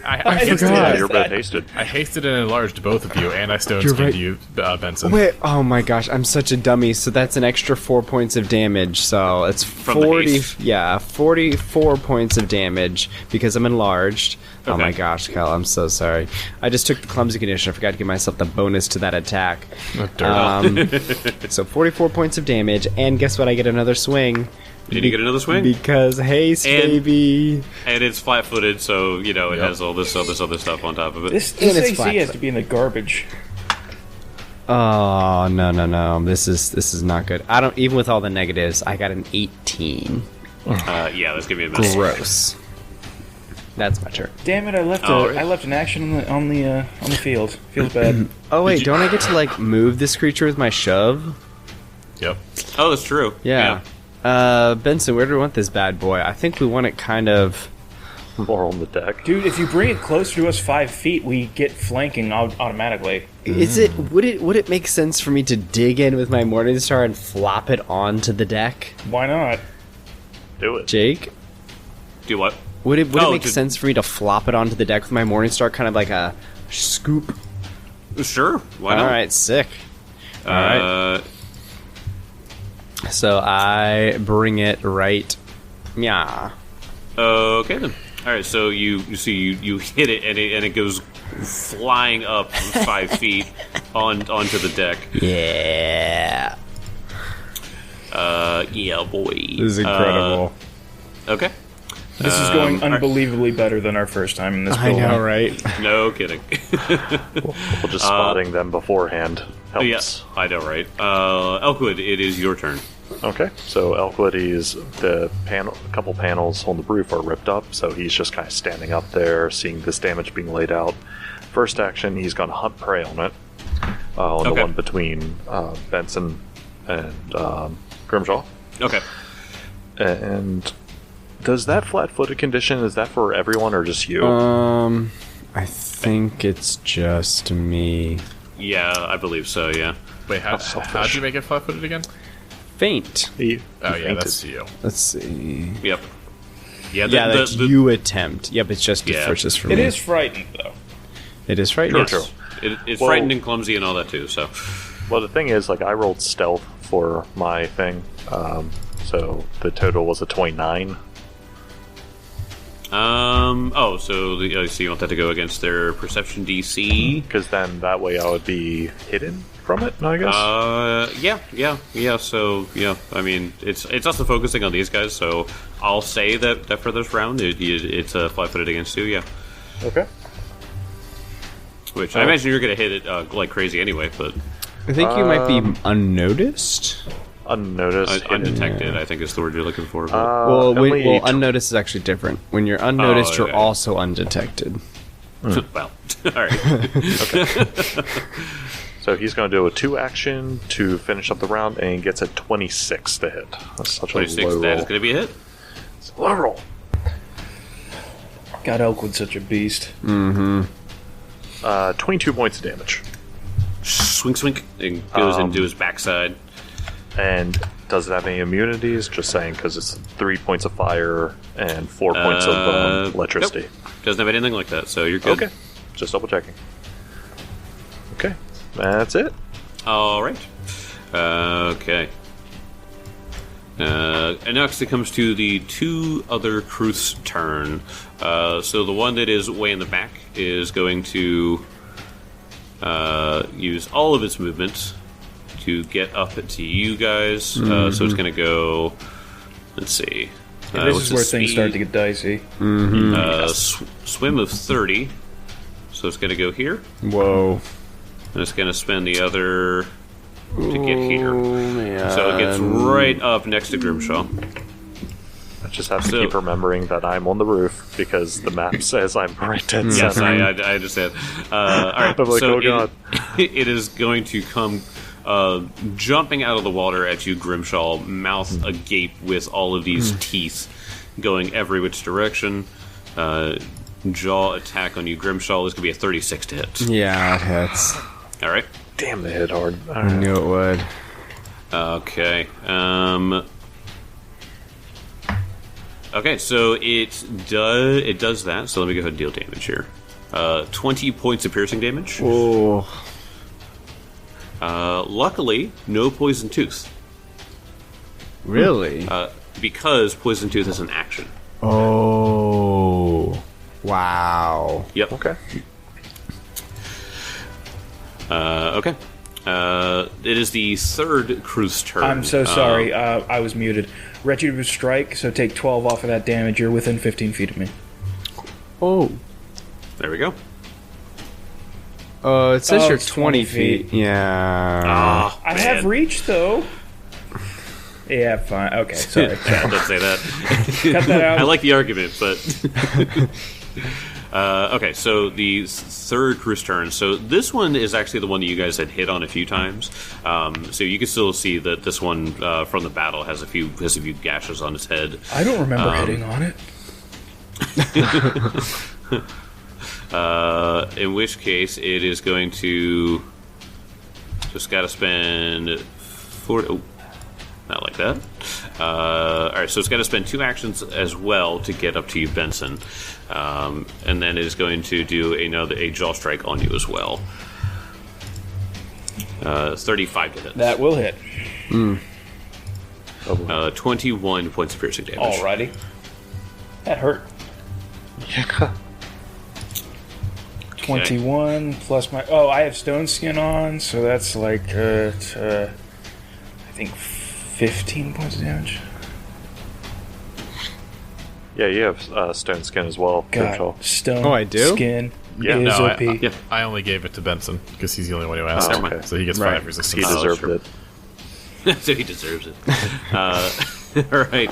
I forgot. Yeah, you're both hasted. I hasted and enlarged both of you, and I stone You're skinned right. you, Benson. Wait, oh my gosh, I'm such a dummy. So that's an extra 4 points of damage. So it's From the 40, haste? yeah, 44 points of damage because I'm enlarged. Oh Okay. my gosh, Kyle, I'm so sorry. I just took the clumsy condition. I forgot to give myself the bonus to that attack. So 44 points of damage, and guess what? I get another swing. Did you get another swing? Because haste, And- baby. And it's flat-footed, so it has all this other stuff on top of it. This And it's AC flat. has to be in the garbage. Oh no! This is not good. I don't even with all the negatives. I got an 18. Yeah, that's gonna be a mess. Gross. That's my turn. Damn it! I left Alright. I left an action on the field. Feels bad. Oh wait, don't I get to like move this creature with my shove? Yep. Oh, that's true. Yeah. Benson, where do we want this bad boy? I think we want it kind of. More on the deck. Dude, if you bring it closer to us 5 feet, we get flanking automatically. Is it would it make sense for me to dig in with my Morningstar and flop it onto the deck, Why not? Do it. Jake? Do what? Would it Oh, make sense for me to flop it onto the deck with my Morningstar, kind of like a scoop? Sure. Why not? All right, sick. All right. So I bring it right. Yeah. Okay then. All right. So you see you hit it and it goes flying up 5 feet onto the deck. Yeah. Yeah, boy. This is incredible. Okay. This is going unbelievably better than our first time in this I building. know, right? No kidding. Well, just spotting them beforehand helps. Yes, I know, right? Elkwood, it is your turn. Okay, so Elkwood, a couple panels on the roof are ripped up, so he's just kind of standing up there, seeing this damage being laid out. First action, he's going to hunt prey on it, on the Okay. one between Benson and Grimshaw. Okay. And Does that flat-footed condition, is that for everyone or just you? I think it's just me. Yeah, I believe so. Yeah. Wait, how'd you make it flat-footed again? Faint. Oh yeah, that's you. Let's see. Yep. Yeah. That's you attempt. Yep, it's just just for me. It is frightened, though. It is frightening. True. It's frightened and clumsy and all that too. So. Well, the thing is, like, I rolled stealth for my thing, so the total was a 29. So you want that to go against their perception DC? Because then that way I would be hidden from it, I guess? Yeah. So, yeah, I mean, it's also focusing on these guys, so I'll say that for this round, it's flat-footed against you, yeah. Okay. Which I imagine you're going to hit it like crazy anyway, but... I think you might be unnoticed. Unnoticed. Undetected, I think is the word you're looking for. Well, unnoticed is actually different. When you're unnoticed, okay. you're also undetected. Well, alright. So he's going to do a 2-action to finish up the round, and he gets a 26 to hit. That's such 26, a low roll. that is going to be a hit. It's a low roll. God, Elkwood's such a beast. 22 points of damage. Swink, and goes into his backside. And does it have any immunities? Just saying, because it's 3 points of fire and 4 points of electricity. Nope. Doesn't have anything like that, so you're good. Okay, just double checking. Okay, that's it. All right. Okay. And next it comes to the two other Krooth's turn. So the one that is way in the back is going to use all of its movement to get up to you guys. So it's going to go. Let's see. This is where things start to get dicey. Swim of 30. So it's going to go here. Whoa. And it's going to spend the other to get here. Man. So it gets right up next to Grimshaw. I just have to keep remembering that I'm on the roof because the map says I'm right dead Yes, center. I understand. All right, I'm like, so oh god. it is going to come jumping out of the water at you, Grimshaw, mouth agape with all of these teeth going every which direction. Jaw attack on you, Grimshaw. This could be a 36 to hit. Yeah, it hits. All right. Damn, they hit hard. I knew it would. Okay. Okay, so it does that. So let me go ahead and deal damage here. 20 points of piercing damage. Oh. Luckily, no poison tooth. Really? Because poison tooth is an action. Oh. Wow. Yep. Okay. Okay. It is the third Krooth's turn. I'm so sorry. I was muted. Retributive strike, so take 12 off of that damage. You're within 15 feet of me. Oh. There we go. It says you're it's 20 20 feet. Yeah. I have reach, though. Yeah, fine. Okay, sorry. Yeah, don't say that. Cut that out. I like the argument, but... okay, so the third Krooth's turn. So this one is actually the one that you guys had hit on a few times. So you can still see that this one from the battle has a few gashes on its head. I don't remember hitting on it. In which case, it is going to just got to spend 4. Oh, not like that. All right, so it's got to spend 2 actions as well to get up to you, Benson, and then it is going to do a jaw strike on you as well. 35 to hit. That will hit. 21 points of piercing damage. Alrighty. That hurt. Yeah. 21 plus my... Oh, I have stone skin on, so that's like, I think 15 points of damage. Yeah, you have stone skin as well. God, stone Oh, I do? skin Yeah, is no, OP. I only gave it to Benson because he's the only one who asked. Oh, okay. So he gets Right. 5 resistance. He deserved it. So he deserves it. All right,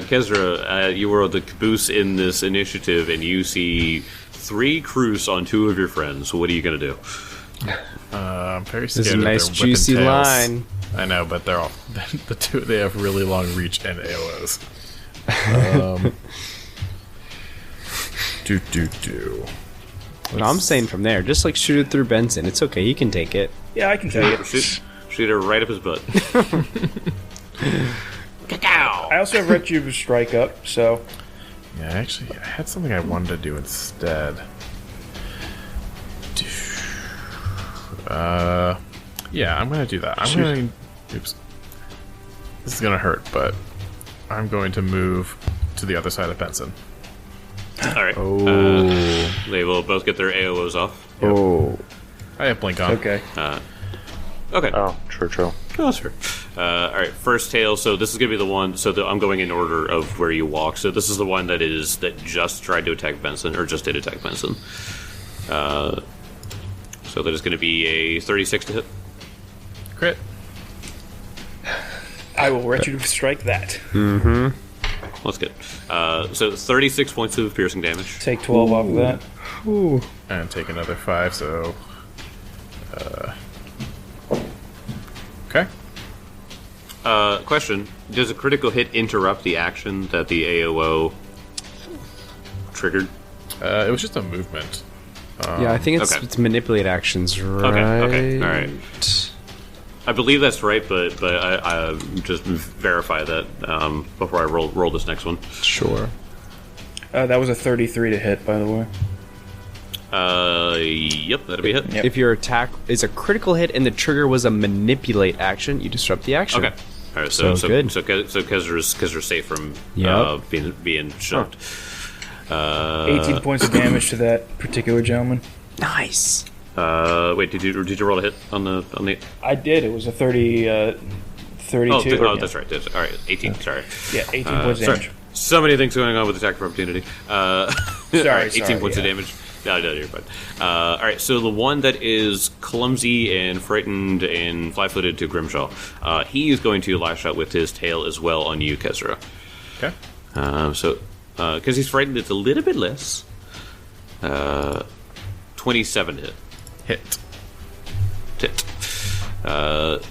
Kezra, you were the caboose in this initiative, and you see 3 Krooths on 2 of your friends. What are you going to do? I'm very scared. This is a of nice their whip and juicy tails. line. I know, but they're all the two. They have really long reach and AOs. Do. No, I'm saying from there, just like shoot it through Benson. It's okay, you can take it. Yeah, I can take it. Shoot her right up his butt. I also have Retributive Strike up, so Yeah, actually, I had something I wanted to do instead. Yeah, I'm gonna do that. Oops. This is gonna hurt, but I'm going to move to the other side of Benson. All right. Oh. They will both get their AOs off. Oh. I have blink on. okay. Okay. Oh, true. Oh, that's fair. All right, first tail. So this is going to be the one. So I'm going in order of where you walk. So this is the one that just tried to attack Benson, or just did attack Benson. So that is going to be a 36 to hit. Crit. I will Retributive Strike that. That's good. So 36 points of piercing damage. Take 12 off of that. And take another 5, so... okay. Question: does a critical hit interrupt the action that the AOO triggered? It was just a movement. Yeah, I think okay. it's manipulate actions, right? Okay, all right. I believe that's right, but I just verify that before I roll this next one. Sure. That was a 33 to hit, by the way. Yep, that'll be a hit. Yep. If your attack is a critical hit and the trigger was a manipulate action, you disrupt the action. Okay. All right. So good. So Kezra's safe from Yep. being shocked. 18 points of damage to that particular gentleman. Nice. Wait, did you roll a hit on the? I did. It was a 32. Oh, that's right. All right, 18. Sorry. Yeah, 18 points of Sorry. damage. So many things going on with attack of opportunity. All right, 18 points of damage. No, you're fine. All right, so the one that is clumsy and frightened and fly-footed to Grimshaw, he is going to lash out with his tail as well on you, Kezra. Okay. So, because he's frightened, it's a little bit less. 27 hit. Hit.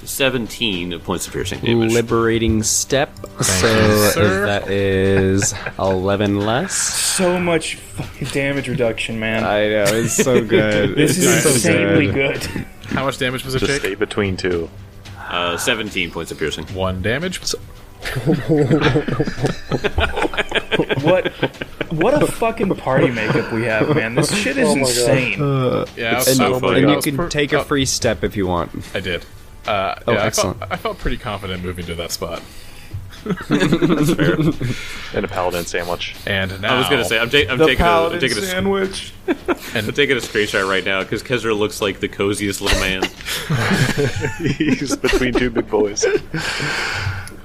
17 points of piercing damage. Liberating step. So sir. that is 11 less. So much fucking damage reduction, man. I know, it's so good. This is so insanely good. How much damage was it, Just Jake? stay between two. 17 points of piercing. 1 damage. What a fucking party makeup we have, man. This shit is insane. Yeah, It's so funny. And you can take a free step if you want. I did. Excellent. I felt pretty confident moving to that spot. That's fair. And a paladin sandwich. And now I was going to say, I'm taking a sandwich. I'm taking a screenshot right now because Kezra looks like the coziest little man. He's between two big boys.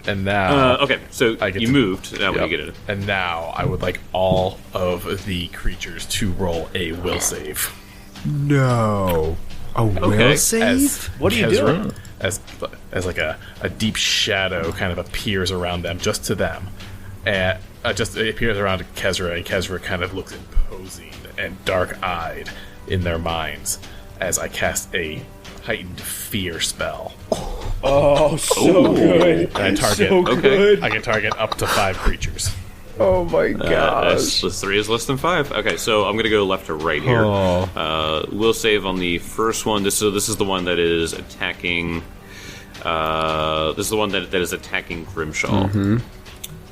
And now, Okay, so I get you to- moved. Now what do you get it? And now I would like all of the creatures to roll a will save. No. A will save? As What are you Kezra- doing? As like a deep shadow kind of appears around them, just to them, and just it appears around Kezra, and Kezra kind of looks imposing and dark-eyed in their minds as I cast a heightened fear spell. Oh, so good. And I target. So good. I can target up to 5 creatures. Oh my gosh. That's 3 is less than 5. Okay, so I'm going to go left to right here. We'll save on the first one. This is the one that is attacking. This is the one that is attacking Grimshaw.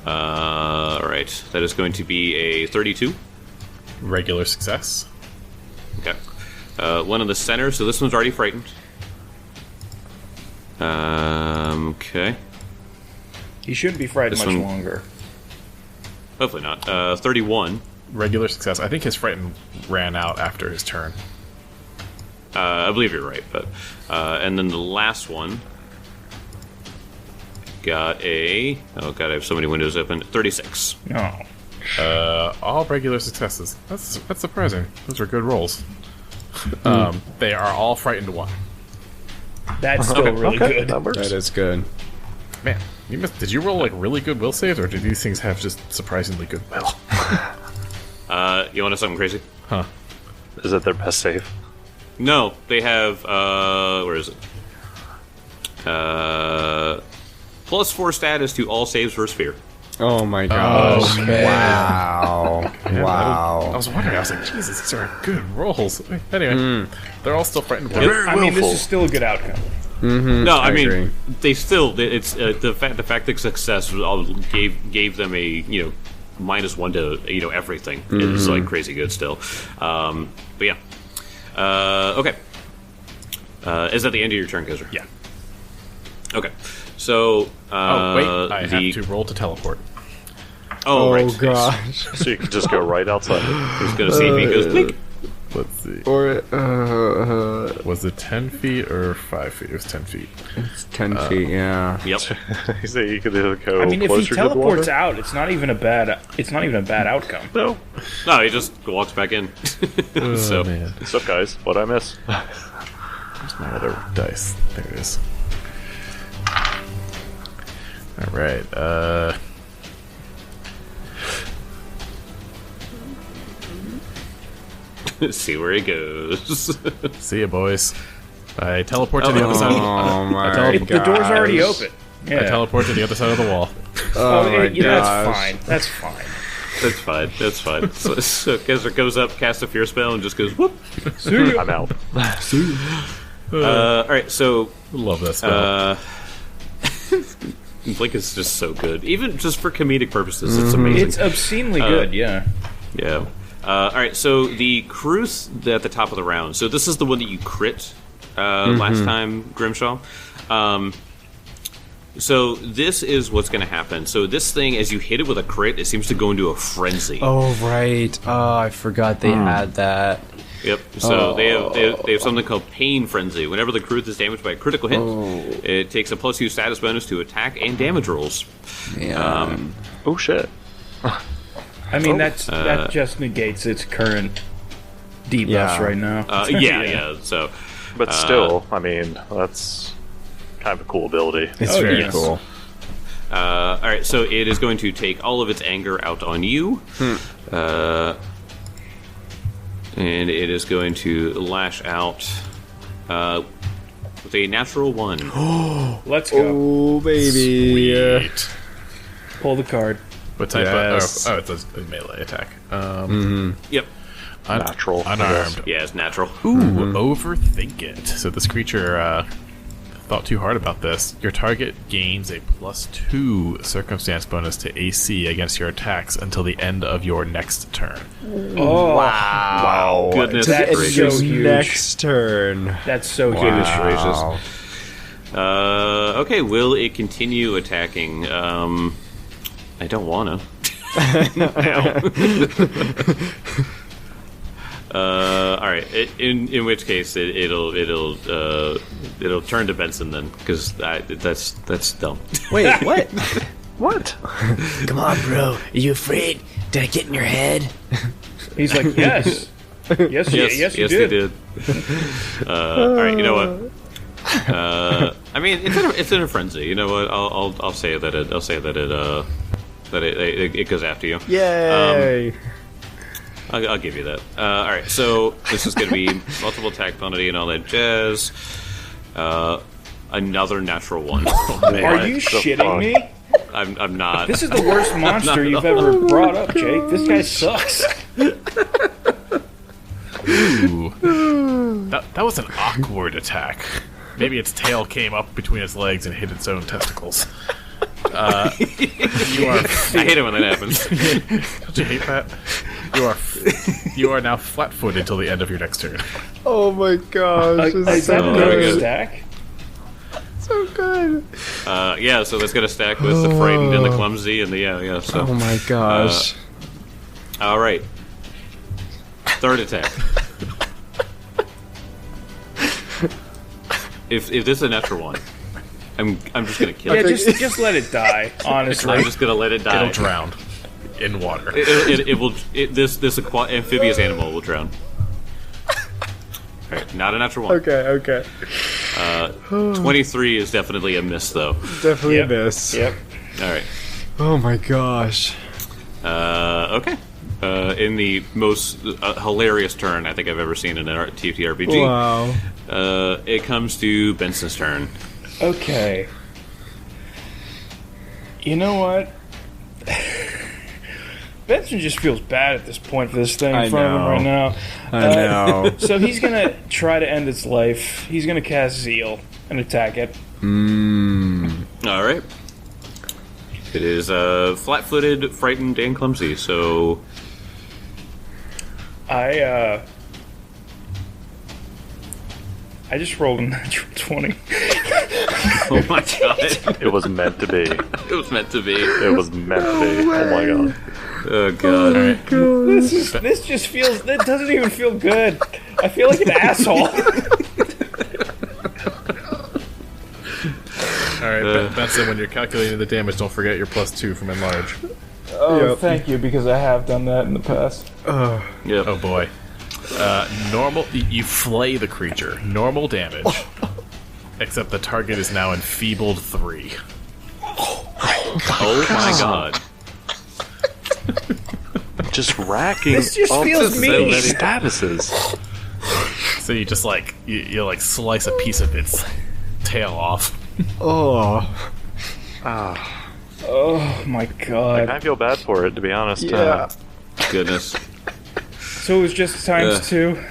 All right, that is going to be a 32. Regular success. Okay, one in the center. So this one's already frightened. Okay, He shouldn't be frightened This much one- longer. hopefully not. 31. Regular success. I think his frighten ran out after his turn. I believe you're right, but and then the last one got a. Oh god, I have so many windows open. 36. No. All regular successes. That's surprising. Those are good rolls. They are all frightened 1. That's still really good. That works. That is good. Man, did you roll like really good will saves, or do these things have just surprisingly good will? You want to something crazy? Huh? Is it their best save? No, they have. Where is it? +4 status to all saves versus fear. Oh my gosh! Okay. Wow! Yeah, Wow! I was wondering. I was like, Jesus, these are good rolls. Anyway, they're all still frightened. I mean, this is still a good outcome. No, I mean agree. they still. It's the fact that success gave them a -1 to everything is like crazy good still. But yeah, okay. Is that the end of your turn, Kaiser? Yeah. Okay. So Oh wait, I have to roll to teleport. Oh, right. gosh! So you can just go right outside. Who's gonna see if he goes blink? Let's see. Or Was it 10 feet or 5 feet? It was 10 feet. it's 10 feet. Yeah. Yep. So you could either go I mean, if he closer to the teleports water. out, it's not even a bad outcome. No. No, he just walks back in. So Oh, man. What's up, guys? What'd I miss? Where's my other dice? There it is. Alright, see where he goes. see ya, boys. I teleport to the other side. Oh my teleport- The door's already gosh. open. I Yeah. teleport to the other side of the wall. Oh my Yeah, gosh! that's fine. That's fine. That's fine. That's fine. So Kaiser goes up, casts a fear spell, and just goes whoop. I'm out. All right. So Love that spell. Blink is just so good, even just for comedic purposes. It's amazing. It's obscenely good. Yeah. Yeah. All right. So the Krooth at the top of the round. So this is the one that you crit last time, Grimshaw. So this is what's going to happen. So this thing, as you hit it with a crit, it seems to go into a frenzy. Oh right! Oh, I forgot they had that. Yep. So they have something called Pain Frenzy. Whenever the Krooth is damaged by a critical hit, it takes a +2 status bonus to attack and damage rolls. Yeah. Oh shit. I mean, that just negates its current debuffs Yeah. right now. Yeah. So, But still, I mean, that's kind of a cool ability. it's Oh, very yes. cool. all right. So it is going to take all of its anger out on you, and it is going to lash out with a natural 1. Let's go. Oh baby! Sweet. Pull the card. What type Yes. of... Oh, it's a melee attack. Yep. Natural, I Unarmed. Yeah, it's natural. Ooh, overthink it. So this creature thought too hard about this. Your target gains a +2 circumstance bonus to AC against your attacks until the end of your next turn. Oh, Wow. Goodness That is gracious. so huge. Next turn. That's so Goodness huge. gracious. Wow. Okay, will it continue attacking? I don't wanna. All right. In which case, it'll turn to Benson then, because that's dumb. Wait, what? What? Come on, bro. Are you afraid? Did I get in your head? He's like, yes. Yes, you did. All right. You know what? I mean, it's in a frenzy. You know what? I'll say that it goes after you. Yay! I'll give you that. All right, so this is going to be multiple attack penalty and all that jazz. Another natural 1. Are you shitting me? I'm not. This is the worst monster you've ever brought up, Jake. This guy sucks. Ooh. That was an awkward attack. Maybe its tail came up between its legs and hit its own testicles. You are. I hate it when that happens. Don't you hate that? You are now flat-footed till the end of your next turn. Oh my gosh! this Is that so another good. stack? so good. Yeah, so that's going to stack with the frightened and the clumsy and the yeah. So Oh my gosh! all right, third attack. If this is a natural 1, I'm just going to kill Yeah, it. just let it die. Honestly, I'm just going to let it die. It'll drown in water. It will. This amphibious animal will drown. All right, not a natural 1. Okay. 23 is definitely a miss, though. Definitely Yep. a miss. Yep. All right. Oh my gosh! Okay. In the most hilarious turn I think I've ever seen in an TTRPG, Wow. it comes to Benson's turn. Okay. You know what? Benson just feels bad at this point for this thing I in front of him know. right now. I know. So he's gonna try to end its life. He's gonna cast Zeal and attack it. All right. It is flat-footed, frightened, and clumsy. So I just rolled a natural 20. oh my god, It was meant to be. it was meant to be. It was meant to be. Oh my god. Oh god. This just feels. It doesn't even feel good. I feel like an asshole. All right, Benson, when you're calculating the damage, don't forget your +2 from enlarge. Oh, thank you, because I have done that in the past. Yep. Oh boy. Normal. You flay the creature. Normal damage. Except the target is now enfeebled 3. Oh my god. Just racking This just up feels so mean. many statuses. So you just like you like slice a piece of its tail off. Oh my I god. kind of feel bad for it, to be honest. Yeah. Goodness. So it was just times 2?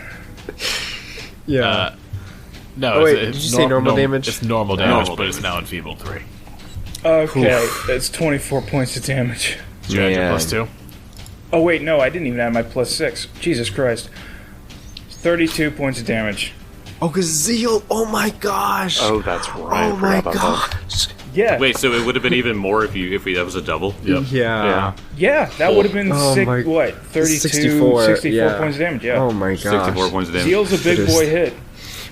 Yeah. No, Oh, wait, it's did you say normal damage? It's normal damage, Normal but it's damage. now enfeebled 3. Okay, that's 24 points of damage. Did you add your Man. +2? Oh wait, no, I didn't even add my +6. Jesus Christ. 32 points of damage. Oh, because Zeal. Oh my gosh. Oh, that's right. Oh I my forgot about that. gosh. Yeah. Wait, so it would have been even more if that was a double? Yep. Yeah. Yeah, that would have been Oh my- 32, 64, 64 yeah. points of damage, yeah. Oh my gosh. 64 points of damage. Zeal's a big Just- boy hit.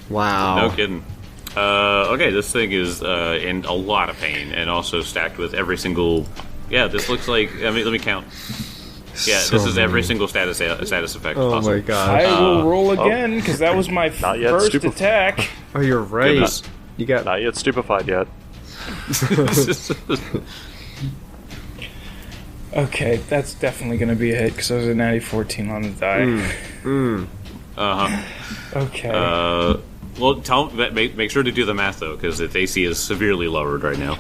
Wow. No kidding. Okay, this thing is in a lot of pain and also stacked with every single. Yeah, this looks like. I mean, let me count. Yeah, So this is every many. single status effect Oh possible. my gosh. I will roll again, because that was my Not yet, first stupid. attack. Oh, you're right. Goodness. You got. Not yet stupefied yet. Okay, that's definitely going to be a hit, because I was a natty 14 on the die. Okay. Well, make sure to do the math though, because its AC is severely lowered right now.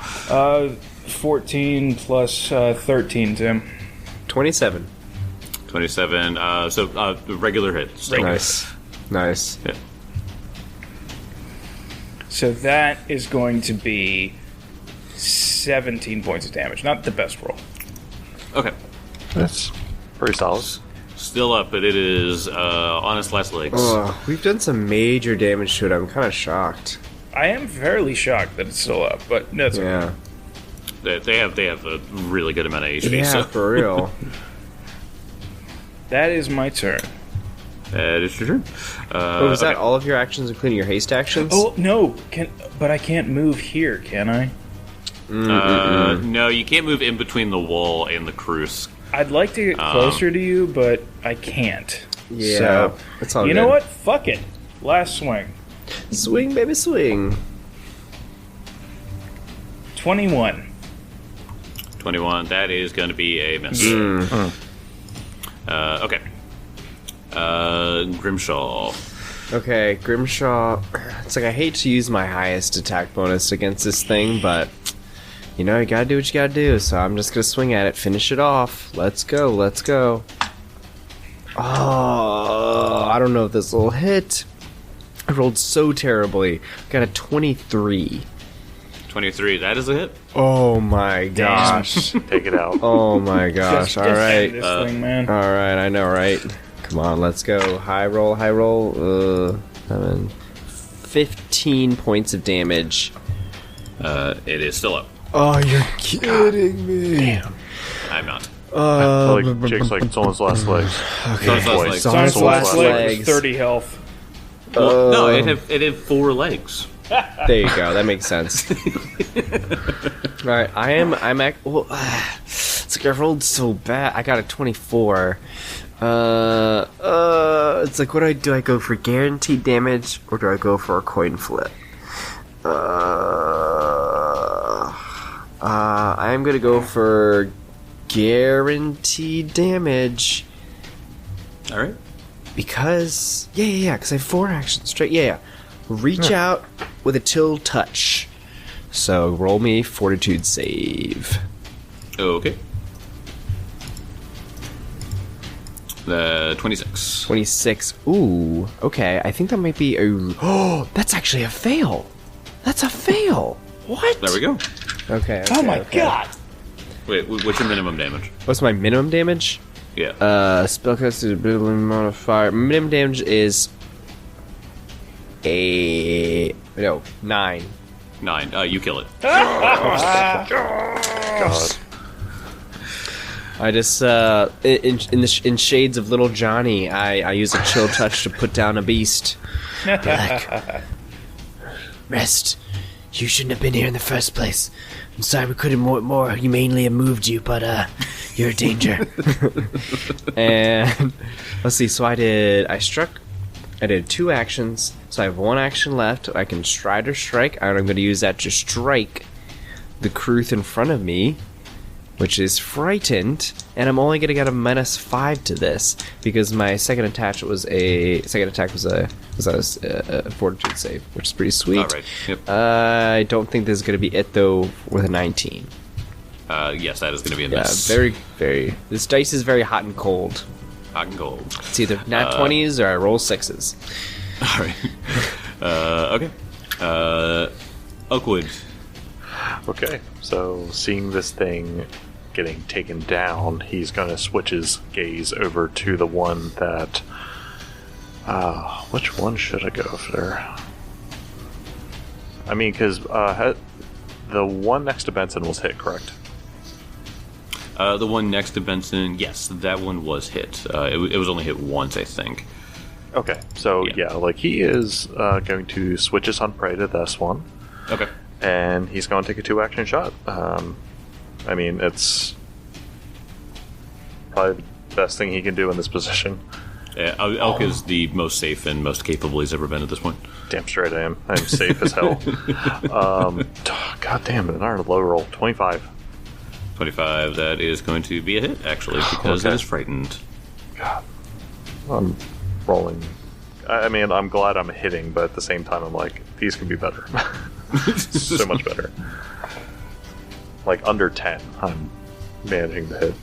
14 plus 13, Tim. 27. 27. So regular hit. Still. Nice. Nice. Yeah. So that is going to be 17 points of damage. Not the best roll. Okay. That's pretty solid. Still up, but it is on its last legs. We've done some major damage to it. I'm kind of shocked. I am fairly shocked that it's still up, but no, it's okay. Yeah. They have a really good amount of HP. Yeah, So for real. That is my turn. that is your turn. Oh, is that okay. all of your actions, including your haste actions? Oh, no, but I can't move here, can I? No, you can't move in between the wall and the cruise. I'd like to get closer to you, but I can't. Yeah, So, it's all you good. know what? Fuck it. Last swing. Swing, baby, swing. 21. 21. That is going to be a miss. Okay. Grimshaw. Okay, Grimshaw. It's like I hate to use my highest attack bonus against this thing, but you know, you gotta do what you gotta do, so I'm just gonna swing at it, finish it off. Let's go, let's go. Oh, I don't know if this will hit. I rolled so terribly. Got a 23. 23. That is a hit. Oh my gosh. Take it out. Oh my gosh. Just All end right. this thing, man. Alright, I know, right? Come on, let's go. High roll, high roll. 15 points of damage. It is still up. Oh, you're kidding me. Damn. I'm not. I feel like Jake's like, it's on his last legs. So it's last legs. It's on Science his last leg legs. was 30 health. Well, no, it had 4 legs. There you go. That makes sense. Alright, well, it's like I rolled so bad. I got a 24. It's like, what do I go for guaranteed damage, or do I go for a coin flip? I am gonna go for guaranteed damage. Alright. Because because I have 4 actions straight. Reach out with a till touch. So roll me fortitude save. Okay. 26. 26. Ooh, okay. I think that might be a... Oh, that's actually a fail. That's a fail. What? There we go. Okay. Oh my god! Wait, what's your minimum damage? What's my minimum damage? Yeah. Spellcaster ability modifier. Minimum damage is... 9. 9. You kill it. God. I just, in shades of Little Johnny, I use a chill touch to put down a beast. Like, rest. You shouldn't have been here in the first place. I'm sorry we couldn't more humanely have moved you, but you're a danger. And let's see. So I did 2 actions. So I have 1 action left. I can stride or strike. And I'm going to use that to strike the Krooth in front of me, which is frightened. And I'm only going to get a -5 to this because my second attack was a fortitude save, which is pretty sweet. All right. Yep. I don't think this is going to be it though with a 19. Yes, that is going to be a Yeah, miss. very, very. This dice is very hot and cold. Hot and cold. It's either nat 20s or I roll 6s. All right. Okay. Oakwood. Okay, so seeing this thing getting taken down, he's going to switch his gaze over to the one that... which one should I go for? I mean, because the one next to Benson was hit, correct? The one next to Benson, yes, that one was hit. It was only hit once, I think. Okay, so Yeah. like he is going to switch his hunt prey to this one. Okay. And he's going to take a 2-action shot. I mean, it's probably the best thing he can do in this position. Yeah, Elk is the most safe and most capable he's ever been at this point. Damn straight I am. I'm safe as hell. God damn it, another low roll. 25. 25, that is going to be a hit, actually, because Okay. it is frightened. God. I'm rolling. I mean, I'm glad I'm hitting, but at the same time, I'm like, these could be better. So much better. Like, under 10, I'm managing to hit.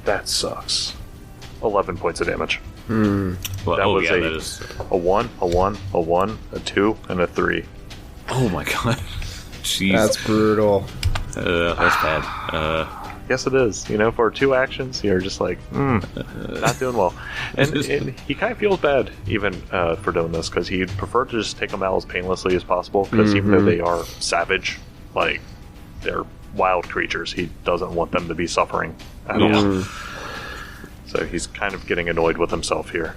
That sucks. 11 points of damage. Well, That was yeah, a- that is... A 1, a 1, a 1, a 2, and a 3. Oh my god. Jeez. That's brutal. That's bad. Yes, it is. You know, for 2 actions, you're just like, not doing well. And he kind of feels bad, even for doing this, because he'd prefer to just take them out as painlessly as possible, because even though they are savage, like, they're wild creatures, he doesn't want them to be suffering at all. So he's kind of getting annoyed with himself here.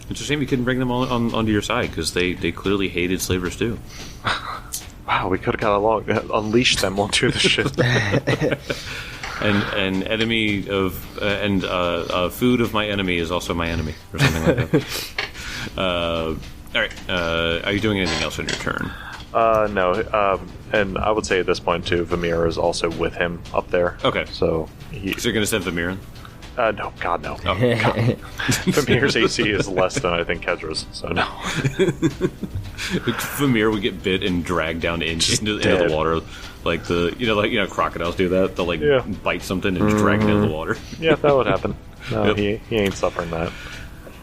It's a shame you couldn't bring them all onto your side, because they clearly hated slavers too. Wow, we could have got along, unleashed them onto the ship. And an enemy of food of my enemy is also my enemy, or something like that. All right. Are you doing anything else on your turn? No, and I would say at this point too, Vamir is also with him up there. Okay. So he, So you're going to send Vamir in? no, God no. Oh, Vamir's AC is less than I think Kedra's, so no. Vamir would get bit and dragged down into dead. the water, like crocodiles do that. They'll Yeah. bite something and just drag it into the water. Yeah, that would happen. No, Yep. he ain't suffering that.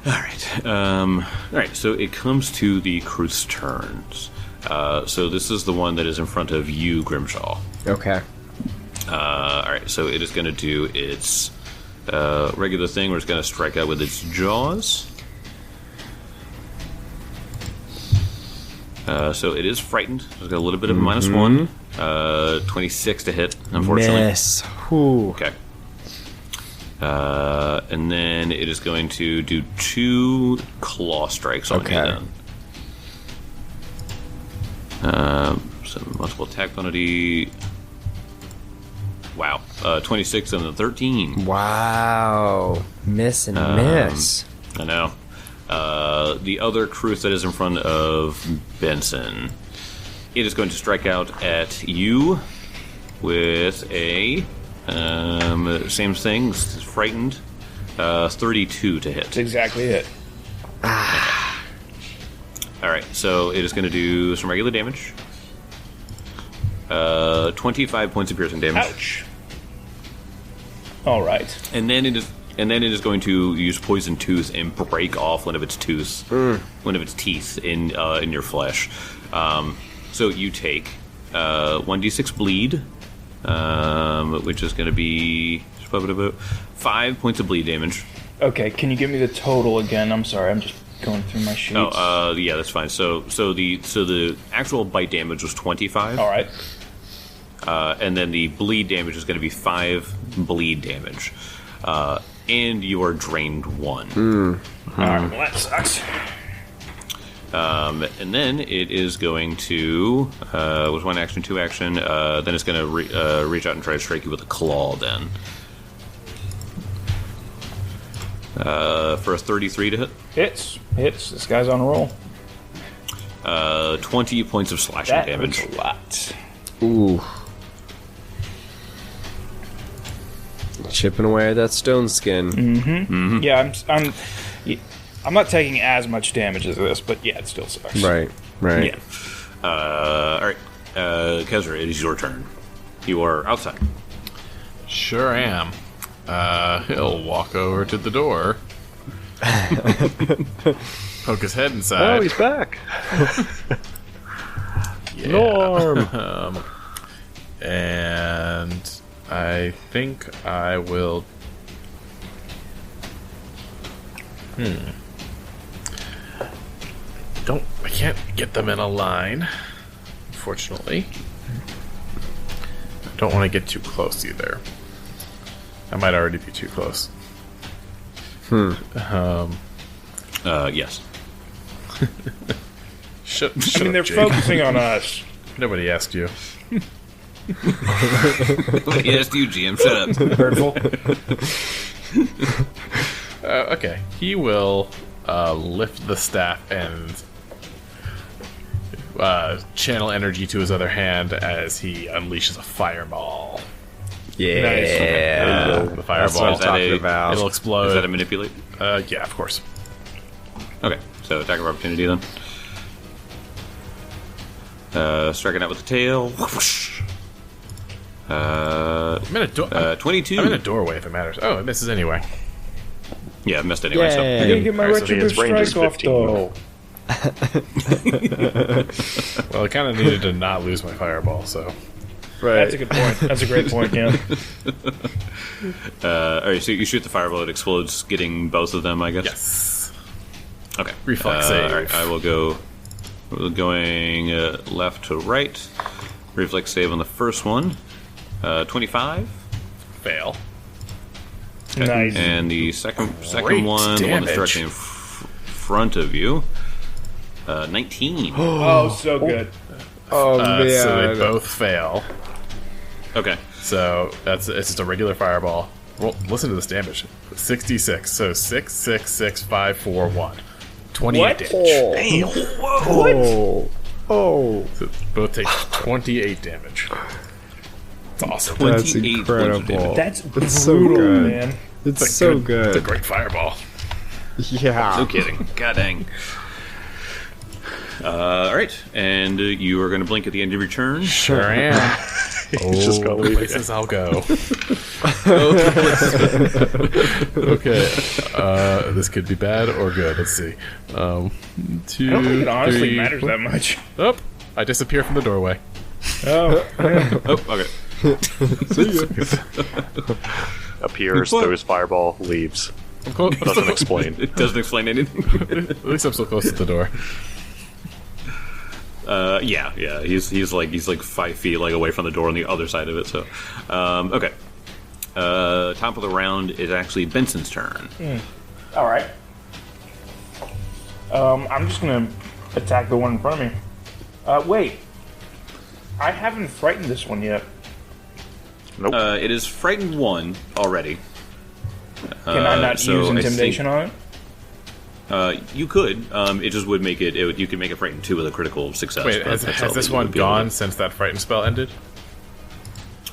All right. So it comes to the Krooth's turns. So this is the one that is in front of you, Grimshaw. Okay. All right. So it is going to do its regular thing, where it's going to strike out with its jaws. So it is frightened. It's got a little bit of a -1. 26 to hit, unfortunately. Miss. Whew. Okay. And then it is going to do 2 claw strikes on you Okay. then. So multiple attack penalty. Wow. 26 and then 13. Wow. Miss and miss. I know. The other Krooth that is in front of Benson. It is going to strike out at you with a same thing, it's frightened. 32 to hit. That's exactly it. Alright, so it is going to do some regular damage. 25 points of piercing damage. Ouch. All right. and then it is going to use poison tooth and break off one of its teeth in your flesh. So you take 1d6 bleed, which is going to be 5 points of bleed damage. Okay, can you give me the total again? I'm sorry, I'm just going through my sheets. Yeah, that's fine. So the actual bite damage was 25. All right. And then the bleed damage is going to be 5 bleed damage. And you are drained 1. All right, well, that sucks. And then it is going to, with 1 action, 2 action, then it's going to reach out and try to strike you with a claw then. For a 33 to hit. Hits. This guy's on a roll. 20 points of slashing That damage. hurts a lot. Ooh. Chipping away at that stone skin. Yeah, I'm not taking as much damage as this, but yeah, it still sucks. Right. Yeah. All right. Kezra, it is your turn. You are outside. Sure am. He'll walk over to the door, poke his head inside. Oh, he's back. Yeah. Norm. And I think I will. I can't get them in a line, unfortunately. I don't want to get too close either. I might already be too close. Yes. Shut I mean, up, they're Jake. focusing on us. Nobody asked you. Yes, you, GM. Shut up. Hurtful. Okay. He will lift the staff and channel energy to his other hand as he unleashes a fireball. Yeah. The fireball. what I'm talking about. It'll explode. Is that a manipulate? Yeah, of course. Okay, so attack of opportunity then. Striking out with the tail. I'm in a 22. I'm in a doorway if it matters. Oh, it misses anyway. Yeah, I missed anyway. So Yay. I didn't get my Alright, so retributive his range is strike off, 15. though. Well, I kind of needed to not lose my fireball, so. Right. That's a good point. That's a great point, yeah. alright, so you shoot the fireball, it explodes, getting both of them, I guess? Yes. Okay. Reflex save. Alright, I will go. We're going left to right. Reflex save on the first one. 25. Fail. Nice. And the second Great one, the one damage. that's directly in front of you. 19. Oh, so good. Oh, man. So they both fail. Okay. So it's just a regular fireball. Well, listen to this damage. 66. So 6, 6, 6, 5, 4, 1. 28 What? damage. Oh. Oh. So both take 28 damage. It's awesome. That's 28 points of incredible. damage. That's brutal, so good. man. It's so good. It's a great fireball. Yeah. No kidding. God dang. Alright, and you are going to blink at the end of your turn. Sure am. just gonna leave places I'll go. Okay. This could be bad or good. Let's see. 2, I don't think it honestly 3, matters that much. Oh, I disappear from the doorway. Oh, Oh, okay. Appears, throws fireball, leaves. I'm close. Doesn't explain. It doesn't explain anything. At least I'm so close to the door. Yeah. He's like 5 feet away from the door on the other side of it. So, okay. Top of the round is actually Benson's turn. all right. I'm just gonna attack the one in front of me. Wait. I haven't frightened this one yet. Nope. It is frightened 1 already. Can I not so use I intimidation on it? You could. It just would make it. You could make it frightened 2 with a critical success. Wait, but that's all has this that you one would be able gone to- since that frightened spell ended?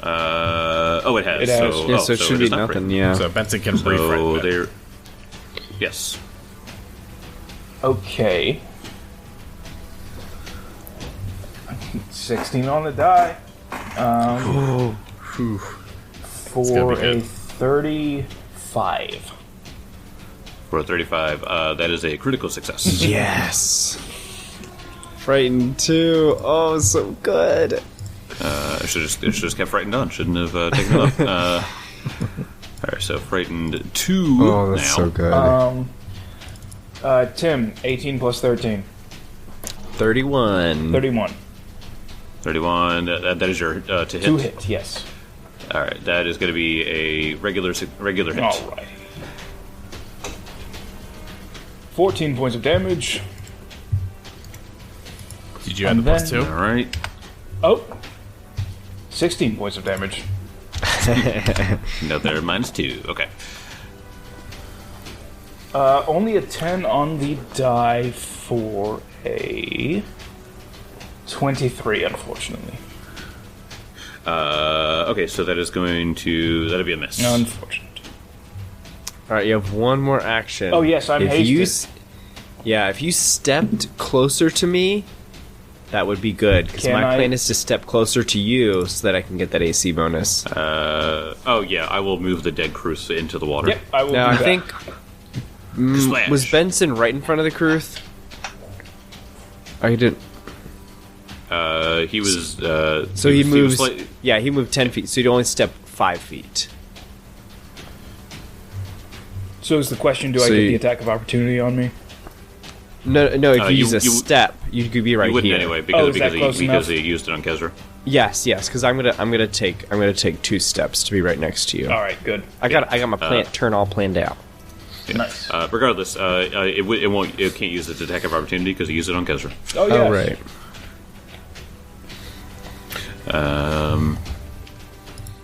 Oh, it has. It has. So, Yeah, so it should be is not nothing, frightened. yeah. So Benson can So refrighten it. they're. Yes. Okay. 16 on the die. gonna For be a good. 35. For a 35, that is a critical success. Yes. Frightened 2. Oh, so good. I should just kept frightened on. Shouldn't have taken it off. Alright, so frightened 2 Oh, that's now. so good. Tim, 18 plus 13. 31. 31. 31, that is your to hit. 2 hit, yes. Alright, that is going to be a regular hit. Alright. 14 points of damage. Did you add And the plus then- 2? Alright. Oh! 16 points of damage. Another -2. Okay. Only a 10 on the die for a 23, unfortunately. Okay, so that is going to... That'll be a miss. Unfortunate. All right, you have one more action. Oh, yes, I'm hasted. If you stepped closer to me, that would be good. Because Can my I- plan is to step closer to you so that I can get that AC bonus. Oh, yeah, I will move the dead Krooth into the water. Yep, I will Now, do I that. think... Splash. Was Benson right in front of the Krooth? Oh, he didn't. He was... So he was moves... slight- Yeah, he moved 10 feet, so he'd only step 5 feet. So is the question, do I So get you- the attack of opportunity on me? No, if you you- use a you- step, you could be right you wouldn't here. anyway, because, is that close because enough? he used it on Kezra. Yes, because I'm gonna take 2 steps to be right next to you. Alright, good. I got my turn all planned out. Nice. Regardless, it can't use its attack of opportunity because he used it on Kezra. Oh, yeah. Oh right.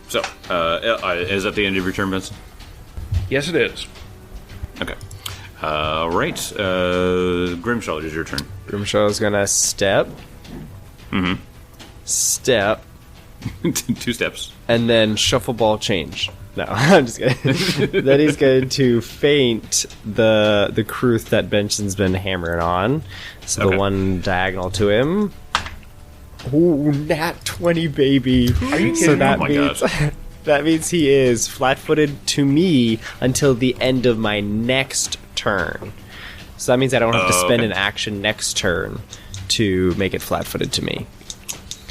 So, is that the end of your turn, Benson? Yes, it is. Okay. Right. Grimshaw, it is your turn. Grimshaw's gonna step. Mm-hmm. Step. 2 steps. And then shuffle ball change. No, I'm just kidding. Then he's going to feint the Krooth that Benson's been hammering on. So Okay. the one diagonal to him. Ooh, nat 20, baby. Are you So kidding me? that Oh my means God. that means he is flat-footed to me until the end of my next turn. So that means I don't have to Oh, spend okay. an action next turn to make it flat-footed to me.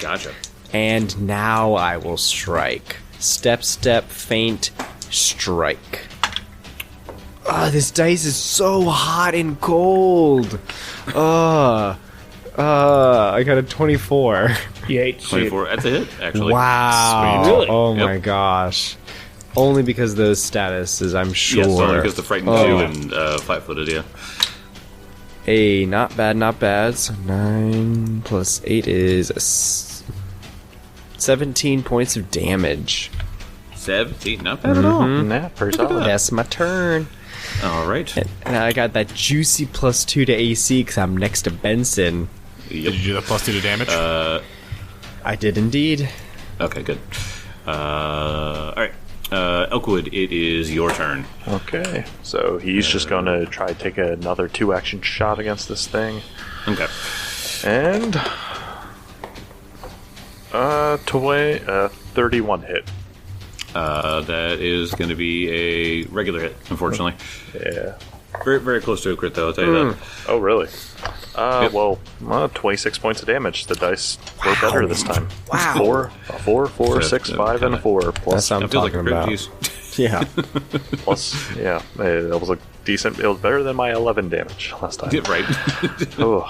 Gotcha. And now I will strike. Step, feint, strike. Ah, this dice is so hot and cold. I got a 24. You hate to see it. 24. That's a hit, actually. Wow. Sweet. Really? Oh Yep. my gosh. Only because of those statuses, I'm sure. Yes, only because the frightened Oh. 2 and flat-footed, yeah. Hey, not bad. So 9 plus 8 is 17 points of damage. 17, not bad at all. Nah, pretty solid. That's my turn. All right. And I got that juicy +2 to AC because I'm next to Benson. Yep. Did you do the plus 2 to damage? I did indeed. Okay, good. All right. Elkwood, it is your turn. Okay, so he's just going to try to take another 2-action shot against this thing. Okay. And 31 hit. That is going to be a regular hit, unfortunately. Yeah. Very, very close to a crit, though, I'll tell you that. Oh, really? Yep. Well, 26 points of damage. The dice were better this time. Wow. A 4, 6, 5, and a 4. Plus, That's what I'm That feels like a talking crit, about. geez. Yeah. plus, yeah, it was a decent. It was better than my 11 damage last time. Yeah, right. Oh,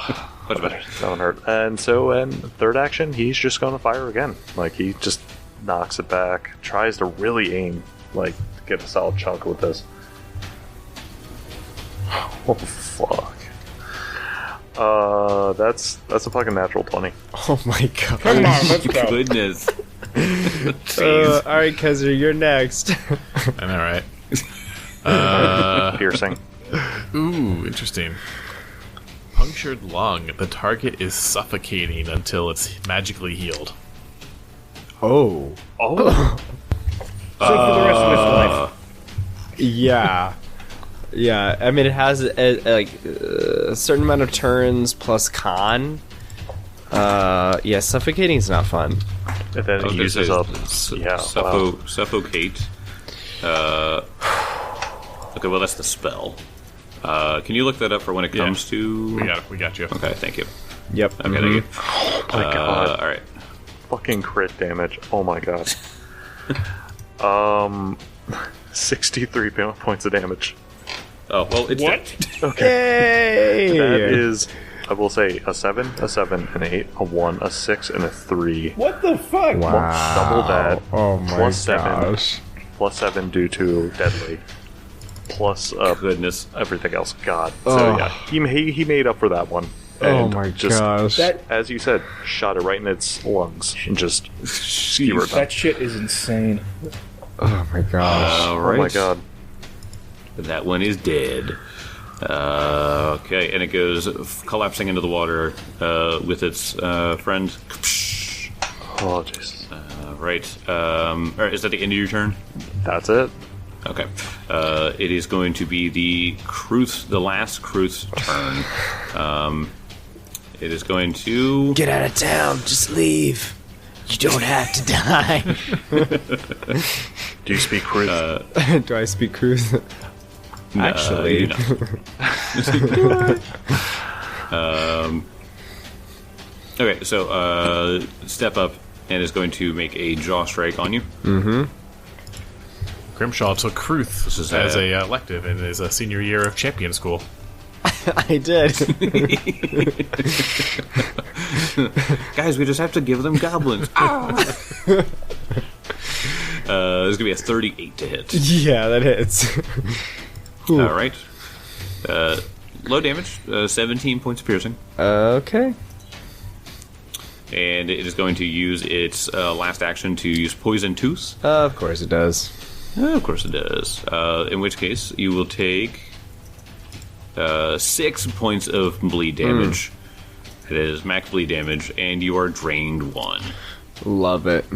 Much better. that one hurt. And so, in third action, he's just going to fire again. Like, he just knocks it back, tries to really aim, like, get a solid chunk with this. Oh, fuck. That's a fucking natural 20. Oh my god. Come on, let's go. Goodness. Alright, Kaiser, you're next. I know, right? Piercing. Ooh, interesting. Punctured lung. The target is suffocating until it's magically healed. Oh. Oh! So for the rest of his life. Yeah. Yeah, I mean, it has a certain amount of turns plus con. Yeah, suffocating is not fun. And then he uses up. Yeah, wow. Suffocate. Okay, well, that's the spell. Can you look that up for when it comes to... We got you. Okay, thank you. Yep. Okay, thank you. Oh my god. Alright. Fucking crit damage. Oh my god. 63 points of damage. Oh, well, it's What? Hey! That is, I will say, a 7, a 7, an 8, a 1, a 6, and a 3. What the fuck? Wow. Double that. Oh my Plus 7. gosh. Plus 7 due to deadly. Plus Goodness. everything else. God. Oh. So yeah, he made up for that one. Oh And my just, gosh. That as you said, shot it right in its lungs and just skewered them. that shit is insane. Oh my gosh. All Oh right. my god. That one is dead. Okay, and it goes collapsing into the water with its friend. Oh Jesus. Right. Is that the end of your turn? That's it. Okay. It is going to be the last Krooth's turn. It is going to... Get out of town. Just leave. You don't have to die. Do you speak Krooth? Do I speak Krooth? Actually. you know. Okay, so step up and is going to make a jaw strike on you. Grimshaw took Krooth This is as a elective in his senior year of champion school. I did. Guys, we just have to give them goblins. There's going to be a 38 to hit. Yeah, that hits. All right. Low damage, 17 points of piercing. Okay. And it is going to use its last action to use Poison Tooth. Of course it does. Of course it does. In which case, you will take 6 points of bleed damage. It is max bleed damage, and you are drained 1. Love it.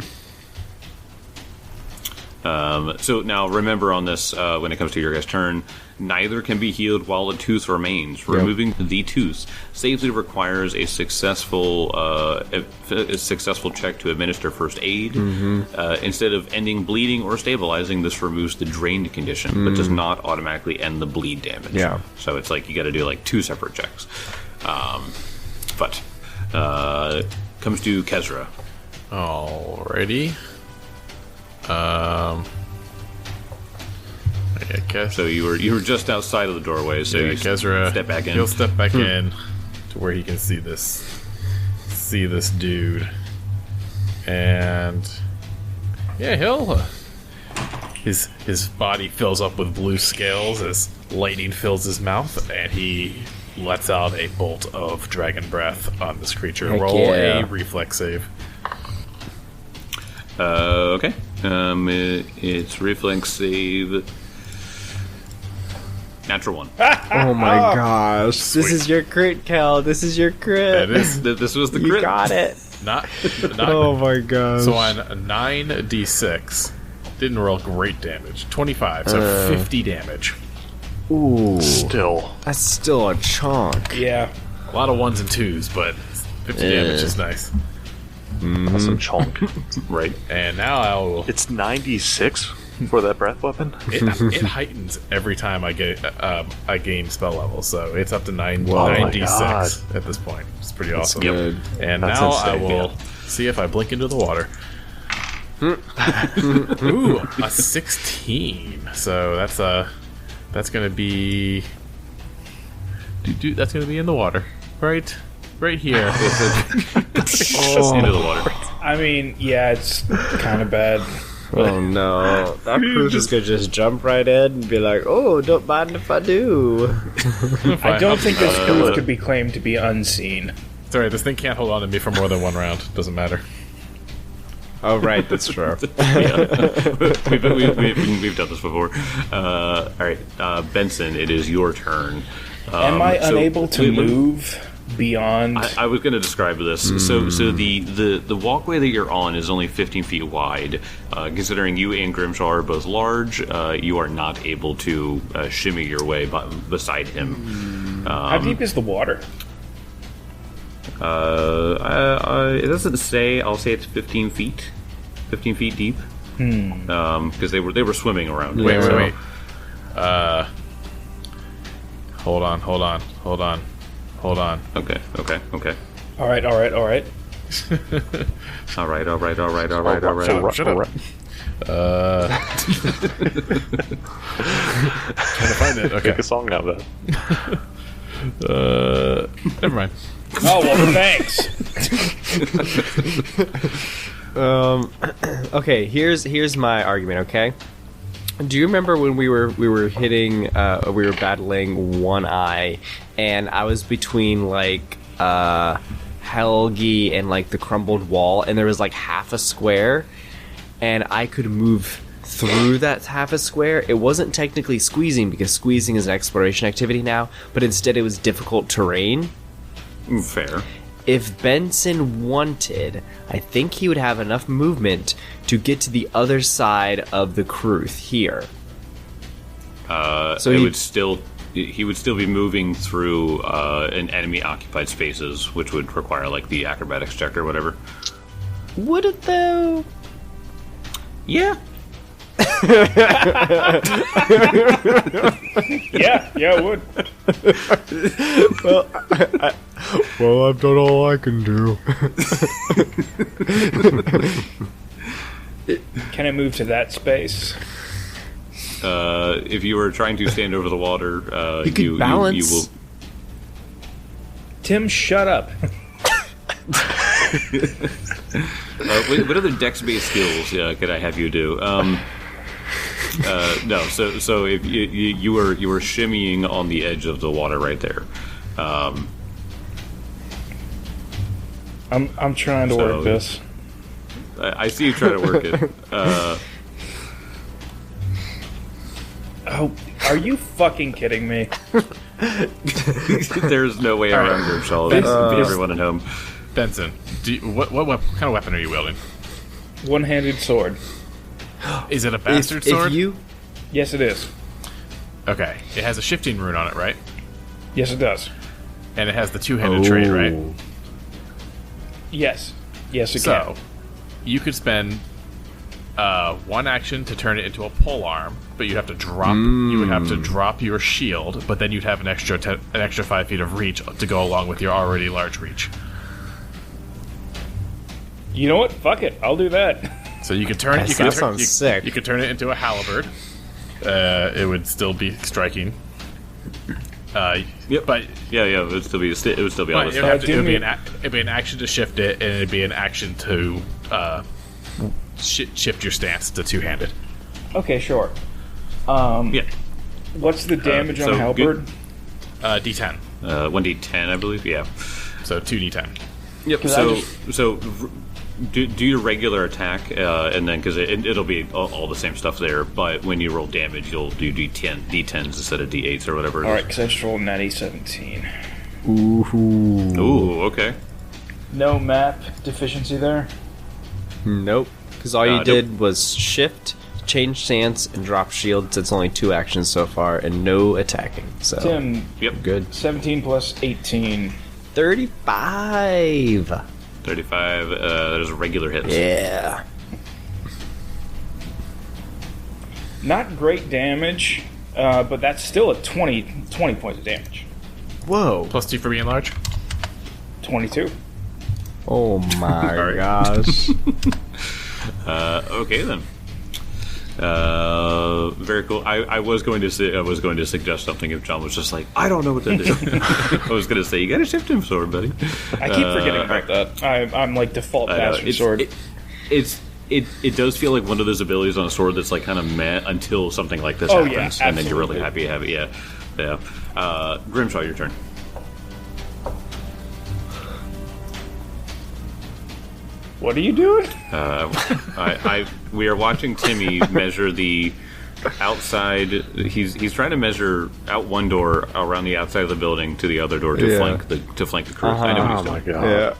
So now remember on this, when it comes to your guys' turn, neither can be healed while a tooth remains. Removing the tooth safely requires a successful check to administer first aid. Instead of ending bleeding or stabilizing, this removes the drained condition, but does not automatically end the bleed damage. Yeah. So it's like you got to do like 2 separate checks. But comes to Kezra. Alrighty. I guess. So you were just outside of the doorway. So you Kezra, step back in. He'll step back in to where he can see this dude, and yeah, he'll his body fills up with blue scales as lightning fills his mouth, and he lets out a bolt of dragon breath on this creature. Heck Roll yeah. a reflex save. Okay. It's reflex save. Natural 1. Oh my gosh. This is your crit, Cal. This is your crit. That is This was the You crit. got it. not. Oh my gosh. So on a 9d6, didn't roll great damage. 25, so 50 damage. Ooh. Still. That's still a chunk. Yeah. A lot of 1s and 2s, but 50 damage is nice. That's some chunk. Right. And now I will. It's 96 for that breath weapon. It heightens every time I get I gain spell level, so it's up to 9d6 God. at this point. It's pretty awesome. Good. And That's now I insane, will see if I blink into the water. Ooh, a 16. So that's gonna be that's gonna be in the water, right here. Just into the water. I mean, yeah, it's kind of bad. Oh no. That Krooth is gonna just jump right in and be like, oh, don't mind if I do. I don't think this Krooth could be claimed to be unseen. It's alright. This thing can't hold on to me for more than 1 round. Doesn't matter. Oh, right, that's true. We've done this before. All right, Benson, it is your turn. Am I so- unable to move beyond? I was going to describe this. So the walkway that you're on is only 15 feet wide. Considering you and Grimshaw are both large, you are not able to shimmy your way beside him. How deep is the water? It doesn't say. I'll say it's 15 feet. 15 feet deep. because they were swimming around. Wait. Hold on. Okay. All right. All right. Shut up. Trying to find it. Okay. Pick a song out of that. Never mind. Oh well, thanks. Okay, here's my argument. Okay, do you remember when we were battling One Eye, and I was between like Helgi and like the crumbled wall, and there was like half a square, and I could move through that half a square. It wasn't technically squeezing because squeezing is an exploration activity now, but instead it was difficult terrain. Fair. If Benson wanted, I think he would have enough movement to get to the other side of the Krooth here. So he would still be moving through an enemy occupied spaces, which would require like the acrobatics check or whatever. Would it though? Yeah. Yeah, it would. Well, I've done all I can do. Can I move to that space? If you were trying to stand over the water, you could balance. You will. Tim, shut up. What other dex-based skills could I have you do? No. So if you were shimmying on the edge of the water right there. I'm trying to work this. I see you trying to work it. Oh, are you fucking kidding me? There's no way around Grimshaw. Everyone at home. Benson, what kind of weapon are you wielding? One-handed sword. Is it a bastard sword? Yes, it is. Okay, it has a shifting rune on it, right? Yes, it does. And it has the two-handed trait, right? Yes, it can. So, you could spend one action to turn it into a pole arm, but you have to drop. You would have to drop your shield, but then you'd have an extra 5 feet of reach to go along with your already large reach. You know what? Fuck it. I'll do that. So you could turn it. That sounds sick. You could turn it into a halberd. It would still be striking. Yep. But it would still be all this stuff. It'd be an action to shift it, and it'd be an action to shift your stance to two-handed. Okay, sure. Yeah. What's the damage on halberd? D10. 1d10, I believe. Yeah. So 2d10. Yep. So do your regular attack, and then because it'll be all the same stuff there. But when you roll damage, you'll do d10s instead of d8s or whatever. All right, because I just rolled natty 17. Ooh. Okay. No map deficiency there. Nope. Because all you did was shift, change stance, and drop shield. It's only 2 actions so far, and no attacking. So Tim. Yep. Good. 17 plus 18. 35. 35. There's a regular hit. Yeah. Not great damage, but that's still a 20 points of damage. Whoa. +2 for being large. 22. Oh my gosh. Okay then. Very cool. I was going to suggest something if John was just like, I don't know what to do. I was going to say, you got to shift him sword, buddy. I keep forgetting about that. I'm like default bastard sword. It does feel like one of those abilities on a sword that's like kind of meh until something like this happens, and then you're really happy to have it. Yeah. Grimshaw, your turn. What are you doing? We are watching Timmy measure the outside. He's trying to measure out one door around the outside of the building to the other door to flank the crew. I know what he's doing. Yeah.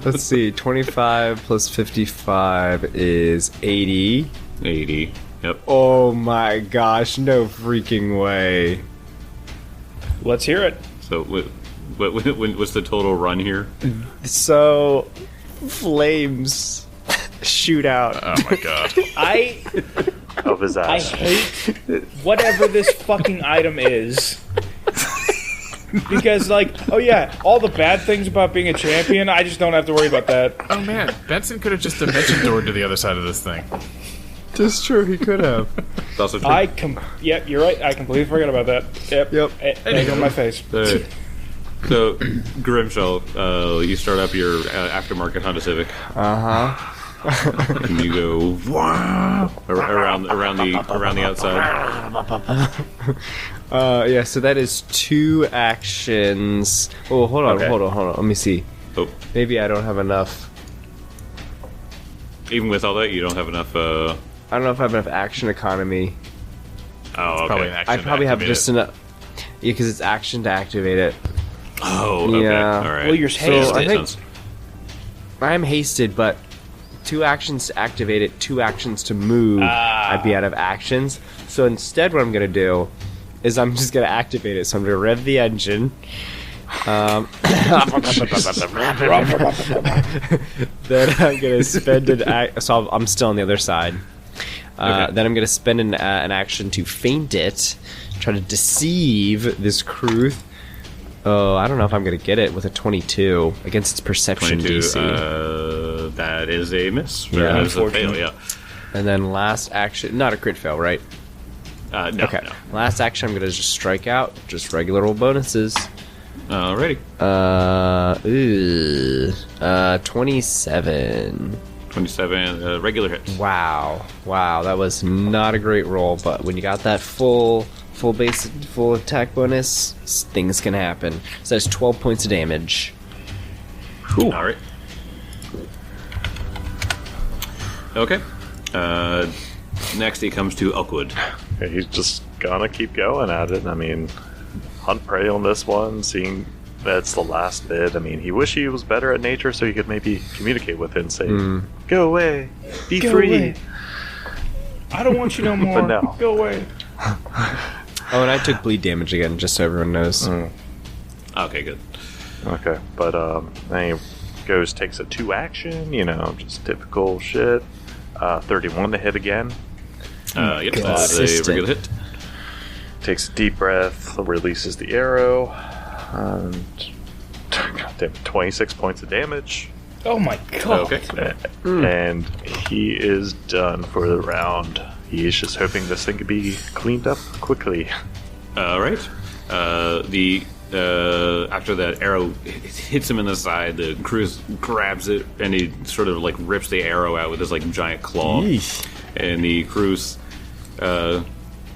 Let's see. 25 plus 55 is 80. 80. Yep. Oh my gosh, no freaking way. Let's hear it. So what's the total run here? So, flames shootout. Oh my god. Of his I ass. hate whatever this fucking item is. Because, like, oh yeah, all the bad things about being a champion, I just don't have to worry about that. Oh man, Benson could have just dimension doored to the other side of this thing. That's true. He could have. It's also true. Yep, you're right. I completely forgot about that. Yep. Egg on my face. So, Grimshaw, you start up your aftermarket Honda Civic. And you go around the outside. Yeah, so that is 2 actions. Oh, hold on. Let me see. Oh, Maybe I don't have enough. even with all that, you don't have enough. I don't know if I have enough action economy. Oh, okay. Probably an action I to probably have activate just it. enough. Yeah, because it's action to activate it. Oh, okay. Yeah. All right. Well, you're hasted. I think I'm hasted, but 2 actions to activate it, 2 actions to move. I'd be out of actions. So instead, what I'm going to do is I'm just going to activate it. So I'm going to rev the engine. Then I'm going to spend so I'm still on the other side. Okay. Then I'm going to spend an action to feint it, try to deceive this Krooth. Oh, I don't know if I'm going to get it with a 22 against its perception 22, DC. that is a miss. Yeah, That is a fail, yeah. And then last action, not a crit fail, right? No, Okay. no. Last action, I'm going to just strike out, just regular old bonuses. Alrighty. 27. 27, regular hit. Wow, that was not a great roll, but when you got that full attack bonus, things can happen. So that's 12 points of damage. Alright. Okay. Next, it comes to Elkwood. He's just gonna keep going at it. I mean, hunt prey on this one, seeing that's the last bit. I mean, he wish he was better at nature so he could maybe communicate with it and say, "Go away, be free." Away. I don't want you no more. But no. Go away. Oh, and I took bleed damage again, just so everyone knows. Okay, good. Okay, but then he takes a 2 action, just typical shit. 31 to hit again. Yep, that's a Consistent. regular hit. Takes a deep breath, releases the arrow, and goddamn, 26 points of damage. Oh my god. Okay. And he is done for the round. He is just hoping this thing could be cleaned up quickly. Alright. After that arrow hits him in the side, the Krooth grabs it and he sort of like rips the arrow out with his like giant claw. Yeesh. And the Krooth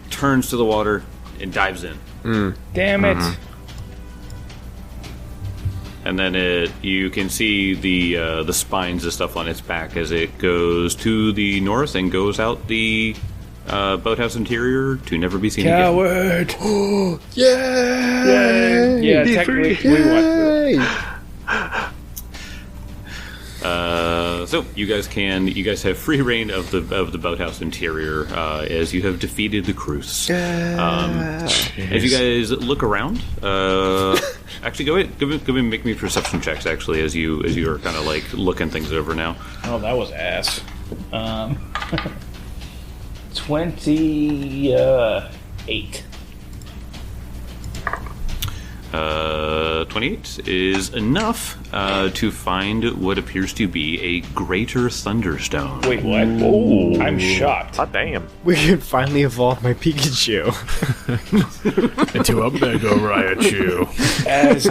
turns to the water and dives in. Damn it. And then you can see the spines and stuff on its back as it goes to the north and goes out the boathouse interior to never be seen again. Coward. Yay! Yeah, technically we won. So you guys have free reign of the boathouse interior as you have defeated the Krooths. As you guys look around, actually go ahead, make me perception checks. Actually, as you are kind of like looking things over now. Oh, that was ass. 28. 28 is enough to find what appears to be a greater thunderstone. Wait, what? Oh, I'm shocked. Hot damn. We can finally evolve my Pikachu. Into a Mega Raichu. As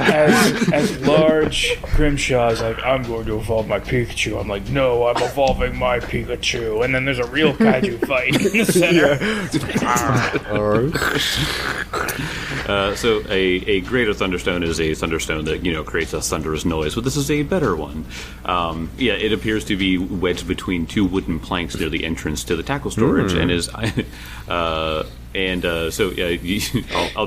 large Grimshaw's like, I'm going to evolve my Pikachu. I'm like, no, I'm evolving my Pikachu. And then there's a real kaiju fight in the center. So a greater thunderstone is a thunderstone that creates a thunderous noise, but this is a better one. It appears to be wedged between 2 wooden planks near the entrance to the tackle storage, and is I'll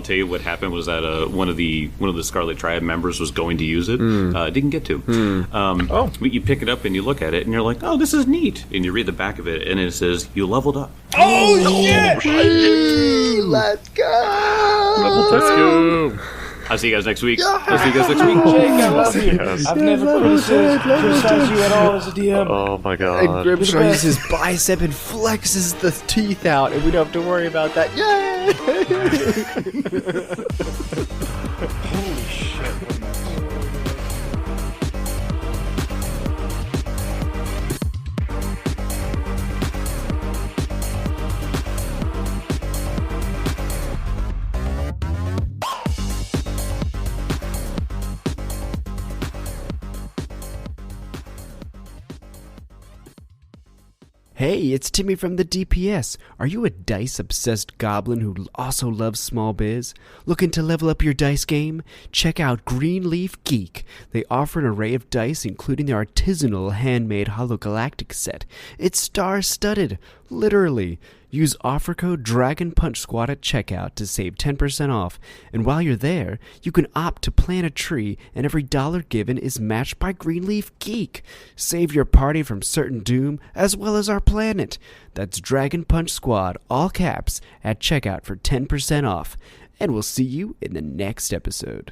tell you what happened was that one of the Scarlet Triad members was going to use it, didn't get to. But you pick it up and you look at it and you're like, oh, this is neat, and you read the back of it and it says you leveled up. Oh, shit! Let's go! Let's go. I'll see you guys next week. I'll see you guys next week. Jake, I love you. Yes. I've never criticized you at all as a DM. Oh my And god. Grimshaw uses his bicep and flexes the teeth out, and we don't have to worry about that. Yay! Holy shit. Hey, it's Timmy from the DPS. Are you a dice-obsessed goblin who also loves small biz? Looking to level up your dice game? Check out Greenleaf Geek. They offer an array of dice, including their artisanal handmade hologalactic set. It's star-studded, literally. Use offer code Dragon Punch Squad at checkout to save 10% off. And while you're there, you can opt to plant a tree, and every dollar given is matched by Greenleaf Geek. Save your party from certain doom, as well as our planet. That's Dragon Punch Squad, all caps, at checkout for 10% off. And we'll see you in the next episode.